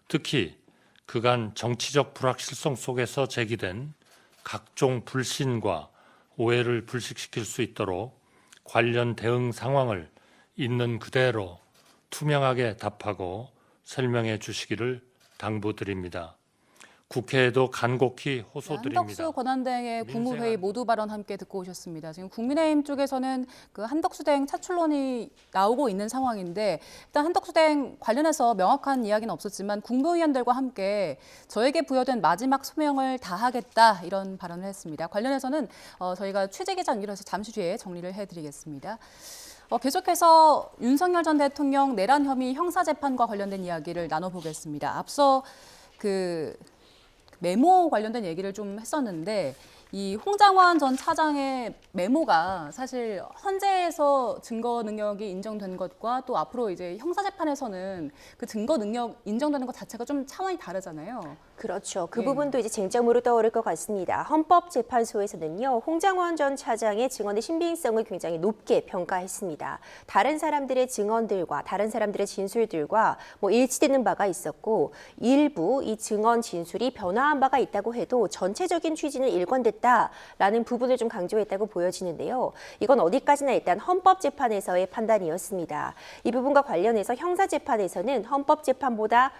특히 그간 정치적 불확실성 속에서 제기된 각종 불신과 오해를 불식시킬 수 있도록 관련 대응 상황을 있는 그대로 투명하게 답하고 설명해 주시기를 당부드립니다. 국회에도 간곡히 호소드립니다. 한덕수 권한대행의 국무회의 모두 발언 함께 듣고 오셨습니다. 지금 국민의힘 쪽에서는 그 한덕수 대행 차출론이 나오고 있는 상황인데 일단 한덕수 대행 관련해서 명확한 이야기는 없었지만 국무위원들과 함께 저에게 부여된 마지막 소명을 다하겠다 이런 발언을 했습니다. 관련해서는 저희가 취재기자 연결해서 잠시 뒤에 정리를 해드리겠습니다. 계속해서 윤석열 전 대통령 내란 혐의 형사재판과 관련된 이야기를 나눠보겠습니다. 앞서 그 메모 관련된 얘기를 좀 했었는데 이 홍장원 전 차장의 메모가 사실 헌재에서 증거 능력이 인정된 것과 또 앞으로 이제 형사재판에서는 그 증거 능력 인정되는 것 자체가 좀 차원이 다르잖아요. 그렇죠. 그 예. 부분도 이제 쟁점으로 떠오를 것 같습니다. 헌법재판소에서는요, 홍장원 전 차장의 증언의 신빙성을 굉장히 높게 평가했습니다. 다른 사람들의 증언들과 다른 사람들의 진술들과 일치되는 바가 있었고 일부 이 증언 진술이 변화한 바가 있다고 해도 전체적인 취지는 일관됐다라는 부분을 좀 강조했다고 보여지는데요. 이건 어디까지나 일단 헌법재판에서의 판단이었습니다. 이 부분과 관련해서 형사재판에서는 헌법재판보다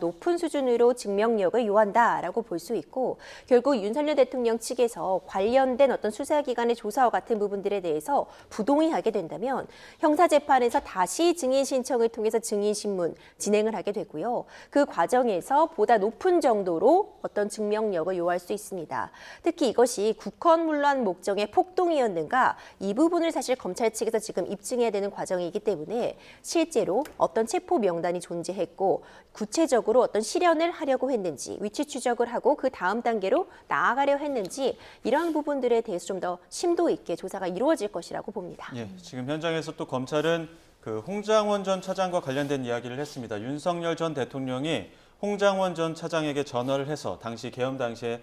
높은 수준으로 증명력을 요한다라고 볼 수 있고 결국 윤석열 대통령 측에서 관련된 어떤 수사기관의 조사와 같은 부분들에 대해서 부동의하게 된다면 형사재판에서 다시 증인 신청을 통해서 증인신문 진행을 하게 되고요. 그 과정에서 보다 높은 정도로 어떤 증명력을 요할 수 있습니다. 특히 이것이 국헌문란 목적의 폭동이었는가 이 부분을 사실 검찰 측에서 지금 입증해야 되는 과정이기 때문에 실제로 어떤 체포 명단이 존재했고 구체적으로 어떤 실현을 하려고 했는지 위치 추적을 하고 그 다음 단계로 나아가려 했는지 이런 부분들에 대해서 좀 더 심도 있게 조사가 이루어질 것이라고 봅니다. 예, 지금 현장에서 또 검찰은 그 홍장원 전 차장과 관련된 이야기를 했습니다. 윤석열 전 대통령이 홍장원 전 차장에게 전화를 해서 당시 계엄 당시에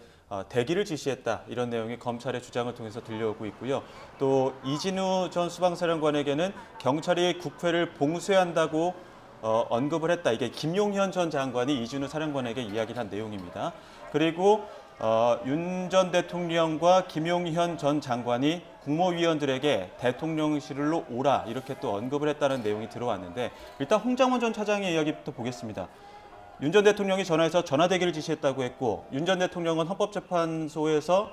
대기를 지시했다 이런 내용이 검찰의 주장을 통해서 들려오고 있고요. 또 이진우 전 수방사령관에게는 경찰이 국회를 봉쇄한다고 언급을 했다. 이게 김용현 전 장관이 이진우 사령관에게 이야기를 한 내용입니다. 그리고 윤 전 대통령과 김용현 전 장관이 국무위원들에게 대통령실로 오라 이렇게 또 언급을 했다는 내용이 들어왔는데 일단 홍장원 전 차장의 이야기부터 보겠습니다. 윤 전 대통령이 전화해서 전화대기를 지시했다고 했고 윤 전 대통령은 헌법재판소에서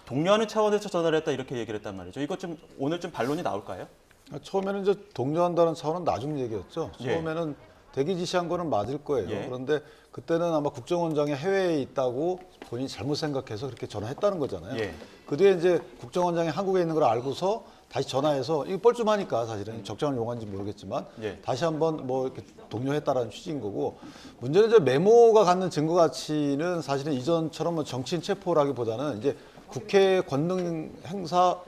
독려하는 차원에서 전화를 했다 이렇게 얘기를 했단 말이죠. 이것 좀 오늘 좀 반론이 나올까요? 처음에는 이제 독려한다는 차원은 나중 얘기였죠. 처음에는 대기 지시한 거는 맞을 거예요. 예. 그런데 그때는 아마 국정원장이 해외에 있다고 본인이 잘못 생각해서 그렇게 전화했다는 거잖아요. 예. 그 뒤에 이제 국정원장이 한국에 있는 걸 알고서 다시 전화해서 이거 뻘쭘하니까 사실은 적정을 용한지 모르겠지만 예. 다시 한번 이렇게 독려했다라는 취지인 거고 문제는 이제 메모가 갖는 증거 가치는 사실은 이전처럼 정치인 체포라기보다는 이제 국회 권능 행사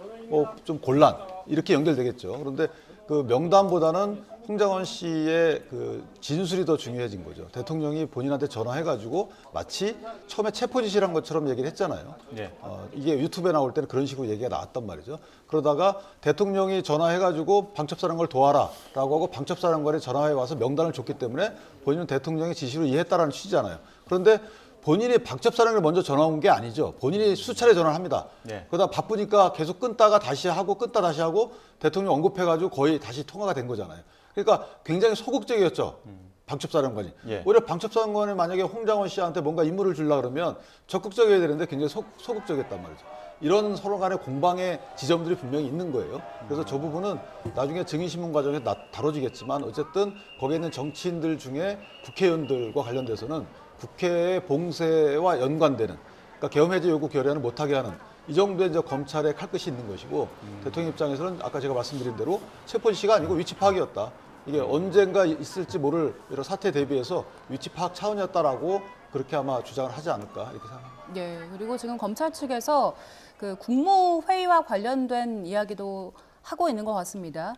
좀 곤란 이렇게 연결되겠죠. 그런데 그 명단보다는 홍장원 씨의 그 진술이 더 중요해진 거죠. 대통령이 본인한테 전화해가지고 마치 처음에 체포 지시를 한 것처럼 얘기를 했잖아요. 예. 이게 유튜브에 나올 때는 그런 식으로 얘기가 나왔단 말이죠. 그러다가 대통령이 전화해가지고 방첩사령관을 도와라라고 하고 방첩사령관이 전화해 와서 명단을 줬기 때문에 본인은 대통령의 지시로 이해했다라는 취지잖아요. 그런데 본인이 박접사랑을 먼저 전화 온 게 아니죠. 본인이 수차례 전화를 합니다. 네. 그러다 바쁘니까 계속 끊다가 다시 하고 끊다 다시 하고 대통령 언급해가지고 거의 다시 통화가 된 거잖아요. 그러니까 굉장히 소극적이었죠. 방첩사령관이. 예. 오히려 방첩사령관이 만약에 홍장원 씨한테 뭔가 임무를 주려고 그러면 적극적이어야 되는데 굉장히 소극적이었단 말이죠. 이런 서로 간의 공방의 지점들이 분명히 있는 거예요. 그래서 저 부분은 나중에 증인신문 과정에서 다뤄지겠지만 어쨌든 거기에 있는 정치인들 중에 국회의원들과 관련돼서는 국회의 봉쇄와 연관되는, 그러니까 계엄 해제 요구 결의안을 못하게 하는 이 정도의 이제 검찰의 칼끝이 있는 것이고 대통령 입장에서는 아까 제가 말씀드린 대로 체포 지시가 아니고 위치 파악이었다. 이게 언젠가 있을지 모를 이런 사태에 대비해서 위치 파악 차원이었다라고 그렇게 아마 주장을 하지 않을까 이렇게 생각합니다. 네, 그리고 지금 검찰 측에서 그 국무회의와 관련된 이야기도 하고 있는 것 같습니다.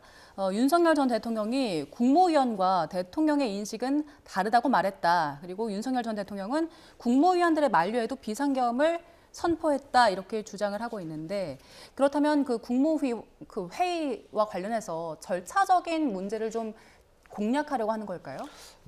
윤석열 전 대통령이 국무위원과 대통령의 인식은 다르다고 말했다. 그리고 윤석열 전 대통령은 국무위원들의 만류에도 비상계엄을 선포했다 이렇게 주장을 하고 있는데 그렇다면 그 회의와 관련해서 절차적인 문제를 좀 공략하려고 하는 걸까요?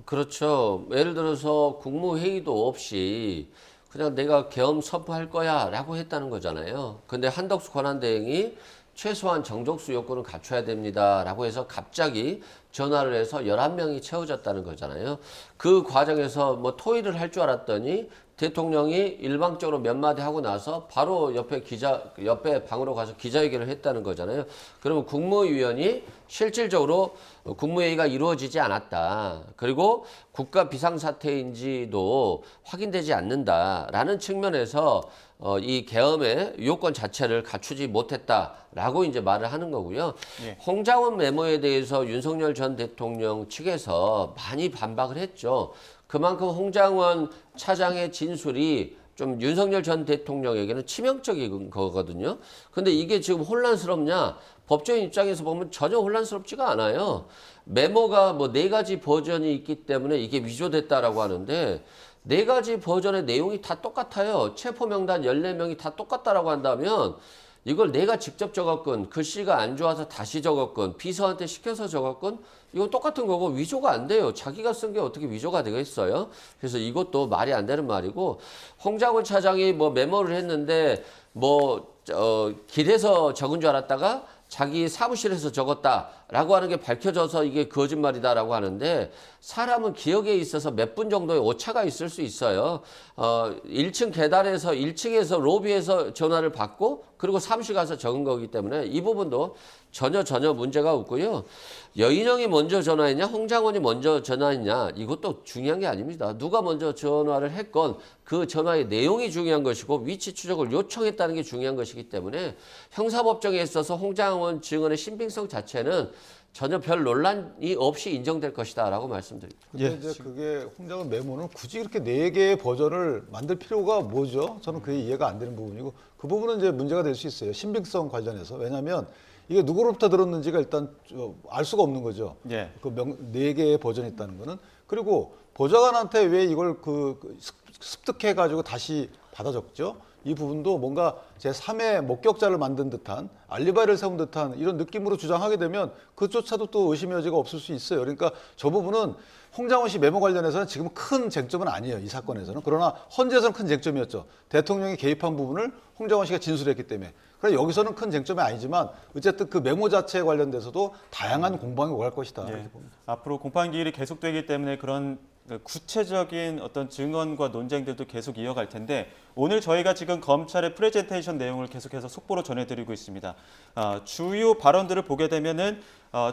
그렇죠. 예를 들어서 국무회의도 없이 그냥 내가 계엄 선포할 거야 라고 했다는 거잖아요. 근데 한덕수 권한대행이 최소한 정족수 요건을 갖춰야 됩니다 라고 해서 갑자기 전화를 해서 11명이 채워졌다는 거잖아요. 그 과정에서 뭐 토의를 할 줄 알았더니 대통령이 일방적으로 몇 마디 하고 나서 바로 옆에 방으로 가서 기자회견을 했다는 거잖아요. 그러면 국무위원이 실질적으로 국무회의가 이루어지지 않았다. 그리고 국가 비상사태인지도 확인되지 않는다라는 측면에서 이 계엄의 요건 자체를 갖추지 못했다라고 이제 말을 하는 거고요. 예. 홍장원 메모에 대해서 윤석열 전 대통령 측에서 많이 반박을 했죠. 그만큼 홍장원 차장의 진술이 좀 윤석열 전 대통령에게는 치명적인 거거든요. 근데 이게 지금 혼란스럽냐? 법조인 입장에서 보면 전혀 혼란스럽지가 않아요. 메모가 뭐 4가지 버전이 있기 때문에 이게 위조됐다라고 하는데 4가지 버전의 내용이 다 똑같아요. 체포 명단 14명이 다 똑같다라고 한다면 이걸 내가 직접 적었건, 글씨가 안 좋아서 다시 적었건, 비서한테 시켜서 적었건, 이거 똑같은 거고 위조가 안 돼요. 자기가 쓴 게 어떻게 위조가 되겠어요? 그래서 이것도 말이 안 되는 말이고, 홍장원 차장이 뭐 메모를 했는데, 길에서 적은 줄 알았다가 자기 사무실에서 적었다라고 하는 게 밝혀져서 이게 거짓말이다라고 하는데 사람은 기억에 있어서 몇 분 정도의 오차가 있을 수 있어요. 1층 계단에서 1층에서 로비에서 전화를 받고 그리고 사무실 가서 적은 거기 때문에 이 부분도 전혀 문제가 없고요. 여인영이 먼저 전화했냐 홍장원이 먼저 전화했냐 이것도 중요한 게 아닙니다. 누가 먼저 전화를 했건 그 전화의 내용이 중요한 것이고 위치 추적을 요청했다는 게 중요한 것이기 때문에 형사법정에 있어서 홍장원 증언의 신빙성 자체는 전혀 별 논란이 없이 인정될 것이다라고 말씀드립니다. 근데 이제 그게 홍장원 메모는 굳이 그렇게 4개의 버전을 만들 필요가 뭐죠? 저는 그게 이해가 안 되는 부분이고 그 부분은 이제 문제가 될 수 있어요. 신빙성 관련해서. 왜냐하면 이게 누구로부터 들었는지가 일단 알 수가 없는 거죠. 예. 그 4개의 버전이 있다는 거는. 그리고 보좌관한테 왜 이걸 습득해가지고 다시 받아 적죠? 이 부분도 뭔가 제3의 목격자를 만든 듯한 알리바이를 세운 듯한 이런 느낌으로 주장하게 되면 그조차도 또 의심의 여지가 없을 수 있어요. 그러니까 저 부분은 홍장원 씨 메모 관련해서는 지금 큰 쟁점은 아니에요. 이 사건에서는. 그러나 헌재에서는 큰 쟁점이었죠. 대통령이 개입한 부분을 홍장원 씨가 진술했기 때문에. 그래서 여기서는 큰 쟁점이 아니지만 어쨌든 그 메모 자체에 관련돼서도 다양한 공방이 오갈 것이다. 예. 이렇게 봅니다. 앞으로 공판 기일이 계속되기 때문에 그런 구체적인 어떤 증언과 논쟁들도 계속 이어갈 텐데 오늘 저희가 지금 검찰의 프레젠테이션 내용을 계속해서 속보로 전해드리고 있습니다. 주요 발언들을 보게 되면은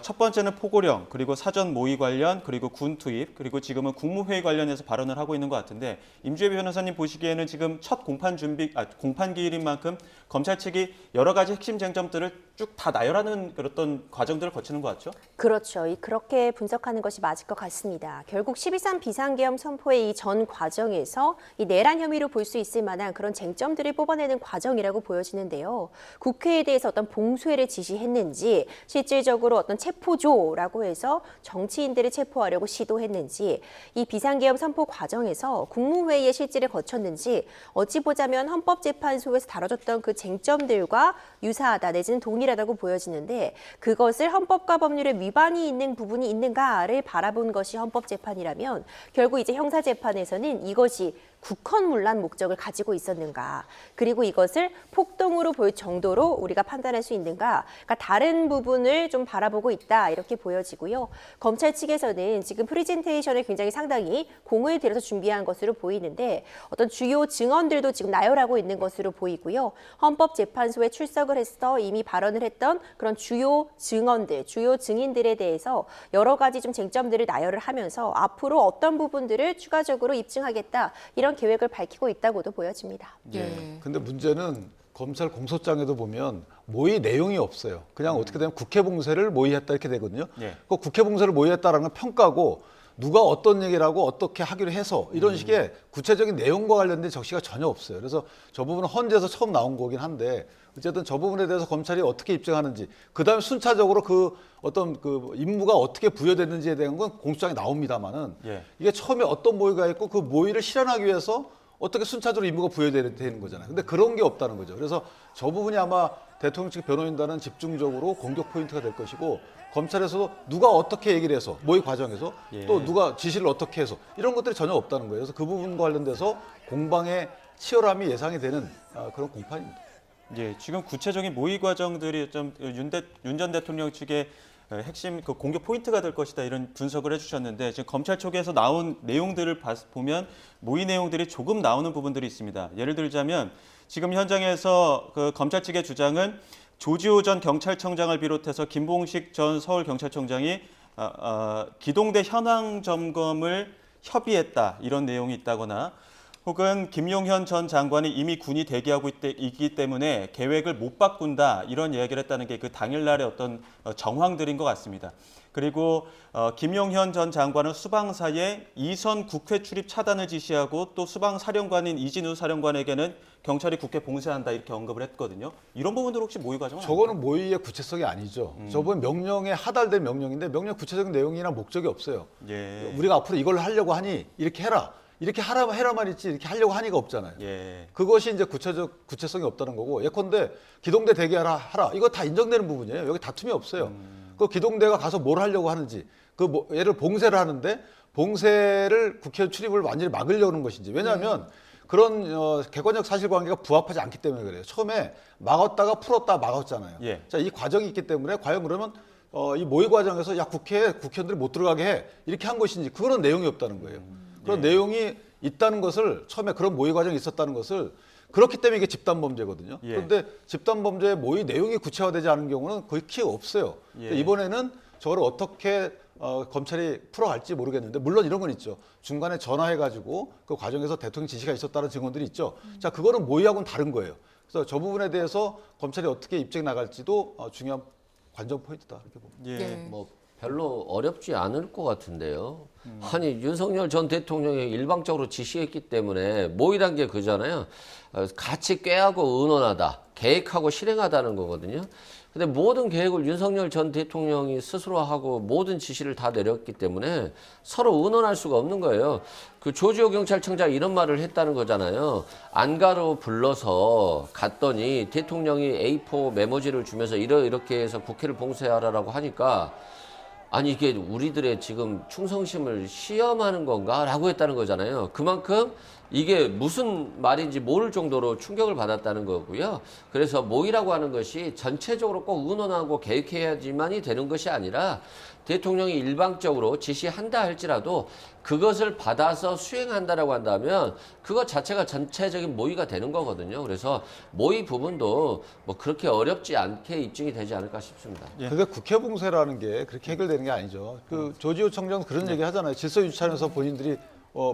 첫 번째는 포고령, 그리고 사전 모의 관련, 그리고 군 투입, 그리고 지금은 국무회의 관련해서 발언을 하고 있는 것 같은데 임주혜 변호사님 보시기에는 지금 첫 공판 기일인 만큼 검찰 측이 여러 가지 핵심 쟁점들을 쭉 다 나열하는 그런 과정들을 거치는 것 같죠? 그렇죠. 그렇게 분석하는 것이 맞을 것 같습니다. 결국 12.3 비상계엄 선포의 이 전 과정에서 이 내란 혐의로 볼 수 있을 만한 그런 쟁점들을 뽑아내는 과정이라고 보여지는데요. 국회에 대해서 어떤 봉쇄를 지시했는지, 실질적으로 어떤 체포조라고 해서 정치인들을 체포하려고 시도했는지, 이 비상계엄 선포 과정에서 국무회의의 실질을 거쳤는지 어찌 보자면 헌법재판소에서 다뤄졌던 그 쟁점들과 유사하다 내지는 동일하다고 보여지는데 그것을 헌법과 법률에 위반이 있는 부분이 있는가를 바라본 것이 헌법재판이라면 결국 이제 형사재판에서는 이것이 국헌문란 목적을 가지고 있었는가, 그리고 이것을 폭동으로 볼 정도로 우리가 판단할 수 있는가, 그러니까 다른 부분을 좀 바라보고 있다 이렇게 보여지고요. 검찰 측에서는 지금 프리젠테이션을 굉장히 상당히 공을 들여서 준비한 것으로 보이는데 어떤 주요 증언들도 지금 나열하고 있는 것으로 보이고요. 헌법재판소에 출석을 해서 이미 발언을 했던 그런 주요 증언들, 주요 증인들에 대해서 여러 가지 좀 쟁점들을 나열을 하면서 앞으로 어떤 부분들을 추가적으로 입증하겠다 이런 계획을 밝히고 있다고도 보여집니다. 예. 근데 문제는 검찰 공소장에도 보면 모의 내용이 없어요. 그냥 어떻게 되면 국회 봉쇄를 모의했다 이렇게 되거든요. 예. 그 국회 봉쇄를 모의했다라는 건 평가고 누가 어떤 얘기를 하고 어떻게 하기로 해서 이런 식의 구체적인 내용과 관련된 적시가 전혀 없어요. 그래서 저 부분은 헌재에서 처음 나온 거긴 한데 어쨌든 저 부분에 대해서 검찰이 어떻게 입증하는지 그다음에 순차적으로 그 어떤 그 임무가 어떻게 부여됐는지에 대한 건 공소장에 나옵니다만은 예. 이게 처음에 어떤 모의가 있고 그 모의를 실현하기 위해서 어떻게 순차적으로 임무가 부여되는 거잖아요. 근데 그런 게 없다는 거죠. 그래서 저 부분이 아마 대통령 측 변호인단은 집중적으로 공격 포인트가 될 것이고 검찰에서도 누가 어떻게 얘기를 해서 모의 과정에서 예. 또 누가 지시를 어떻게 해서 이런 것들이 전혀 없다는 거예요. 그래서 그 부분과 관련돼서 공방의 치열함이 예상이 되는 그런 공판입니다. 예, 지금 구체적인 모의 과정들이 좀 윤 전 대통령 측의 핵심 그 공격 포인트가 될 것이다 이런 분석을 해주셨는데 지금 검찰 쪽에서 나온 내용들을 보면 모의 내용들이 조금 나오는 부분들이 있습니다. 예를 들자면 지금 현장에서 그 검찰 측의 주장은 조지호 전 경찰청장을 비롯해서 김봉식 전 서울경찰청장이 기동대 현황 점검을 협의했다 이런 내용이 있다거나 혹은 김용현 전 장관이 이미 군이 대기하고 있기 때문에 계획을 못 바꾼다 이런 이야기를 했다는 게 그 당일날의 어떤 정황들인 것 같습니다. 그리고 김용현 전 장관은 수방사에 이선 국회 출입 차단을 지시하고 또 수방사령관인 이진우 사령관에게는 경찰이 국회 봉쇄한다 이렇게 언급을 했거든요. 이런 부분들 혹시 모의 과정은 저거는 모의의 구체성이 아니죠. 저번 명령에 하달된 명령인데 명령 구체적인 내용이나 목적이 없어요. 예. 우리가 앞으로 이걸 하려고 하니 이렇게 해라. 이렇게 해라만 있지 이렇게 하려고 하니가 없잖아요. 예. 그것이 이제 구체성이 없다는 거고 예컨대 기동대 대기하라 이거 다 인정되는 부분이에요. 여기 다툼이 없어요. 그 기동대가 가서 뭘 하려고 하는지 예를 봉쇄를 하는데 봉쇄를 국회 출입을 완전히 막으려는 것인지 왜냐하면 그런 객관적 사실관계가 부합하지 않기 때문에 그래요. 처음에 막았다가 풀었다 막았잖아요. 예. 자, 이 과정이 있기 때문에 과연 그러면 이 모의 과정에서 야 국회의원들이 못 들어가게 해 이렇게 한 것인지 그거는 내용이 없다는 거예요. 그런 내용이 있다는 것을 처음에 그런 모의 과정이 있었다는 것을 그렇기 때문에 이게 집단 범죄거든요. 예. 그런데 집단 범죄의 모의 내용이 구체화되지 않은 경우는 거의 없어요. 예. 이번에는 저걸 어떻게 검찰이 풀어갈지 모르겠는데 물론 이런 건 있죠. 중간에 전화해가지고 그 과정에서 대통령 지시가 있었다는 증언들이 있죠. 자, 그거는 모의하고는 다른 거예요. 그래서 저 부분에 대해서 검찰이 어떻게 입증해 나갈지도 중요한 관전 포인트다 이렇게 봅니다. 예. 예. 뭐 별로 어렵지 않을 것 같은데요. 아니 윤석열 전 대통령이 일방적으로 지시했기 때문에 모의란 게 그잖아요. 같이 꾀하고 의논하다, 계획하고 실행하다는 거거든요. 근데 모든 계획을 윤석열 전 대통령이 스스로 하고 모든 지시를 다 내렸기 때문에 서로 의논할 수가 없는 거예요. 그 조지호 경찰청장 이런 말을 했다는 거잖아요. 안가로 불러서 갔더니 대통령이 A4 메모지를 주면서 이렇게 해서 국회를 봉쇄하라라고 하니까 아니 이게 우리들의 지금 충성심을 시험하는 건가? 라고 했다는 거잖아요. 그만큼 이게 무슨 말인지 모를 정도로 충격을 받았다는 거고요. 그래서 모의라고 하는 것이 전체적으로 꼭 의논하고 계획해야지만이 되는 것이 아니라 대통령이 일방적으로 지시한다 할지라도 그것을 받아서 수행한다라고 한다면 그것 자체가 전체적인 모의가 되는 거거든요. 그래서 모의 부분도 뭐 그렇게 어렵지 않게 입증이 되지 않을까 싶습니다. 그게 국회 봉쇄라는 게 그렇게 해결되는 게 아니죠. 그 조지호 청장 그런 얘기 하잖아요. 질서 유치하면서 본인들이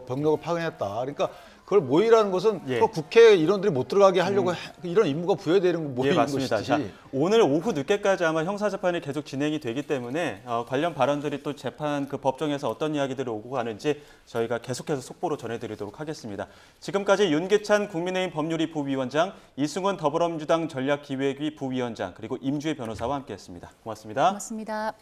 병력을 파견했다. 그러니까 그걸 모의라는 것은 예. 그 국회에 인원들이 못 들어가게 하려고 이런 임무가 부여되는 모의인 예, 맞습니다. 것이지. 자, 오늘 오후 늦게까지 아마 형사재판이 계속 진행이 되기 때문에 관련 발언들이 또 재판 그 법정에서 어떤 이야기들이 오고 가는지 저희가 계속해서 속보로 전해드리도록 하겠습니다. 지금까지 윤기찬 국민의힘 법률위 부위원장, 이승훈 더불어민주당 전략기획위 부위원장, 그리고 임주혜 변호사와 함께했습니다. 고맙습니다. 고맙습니다.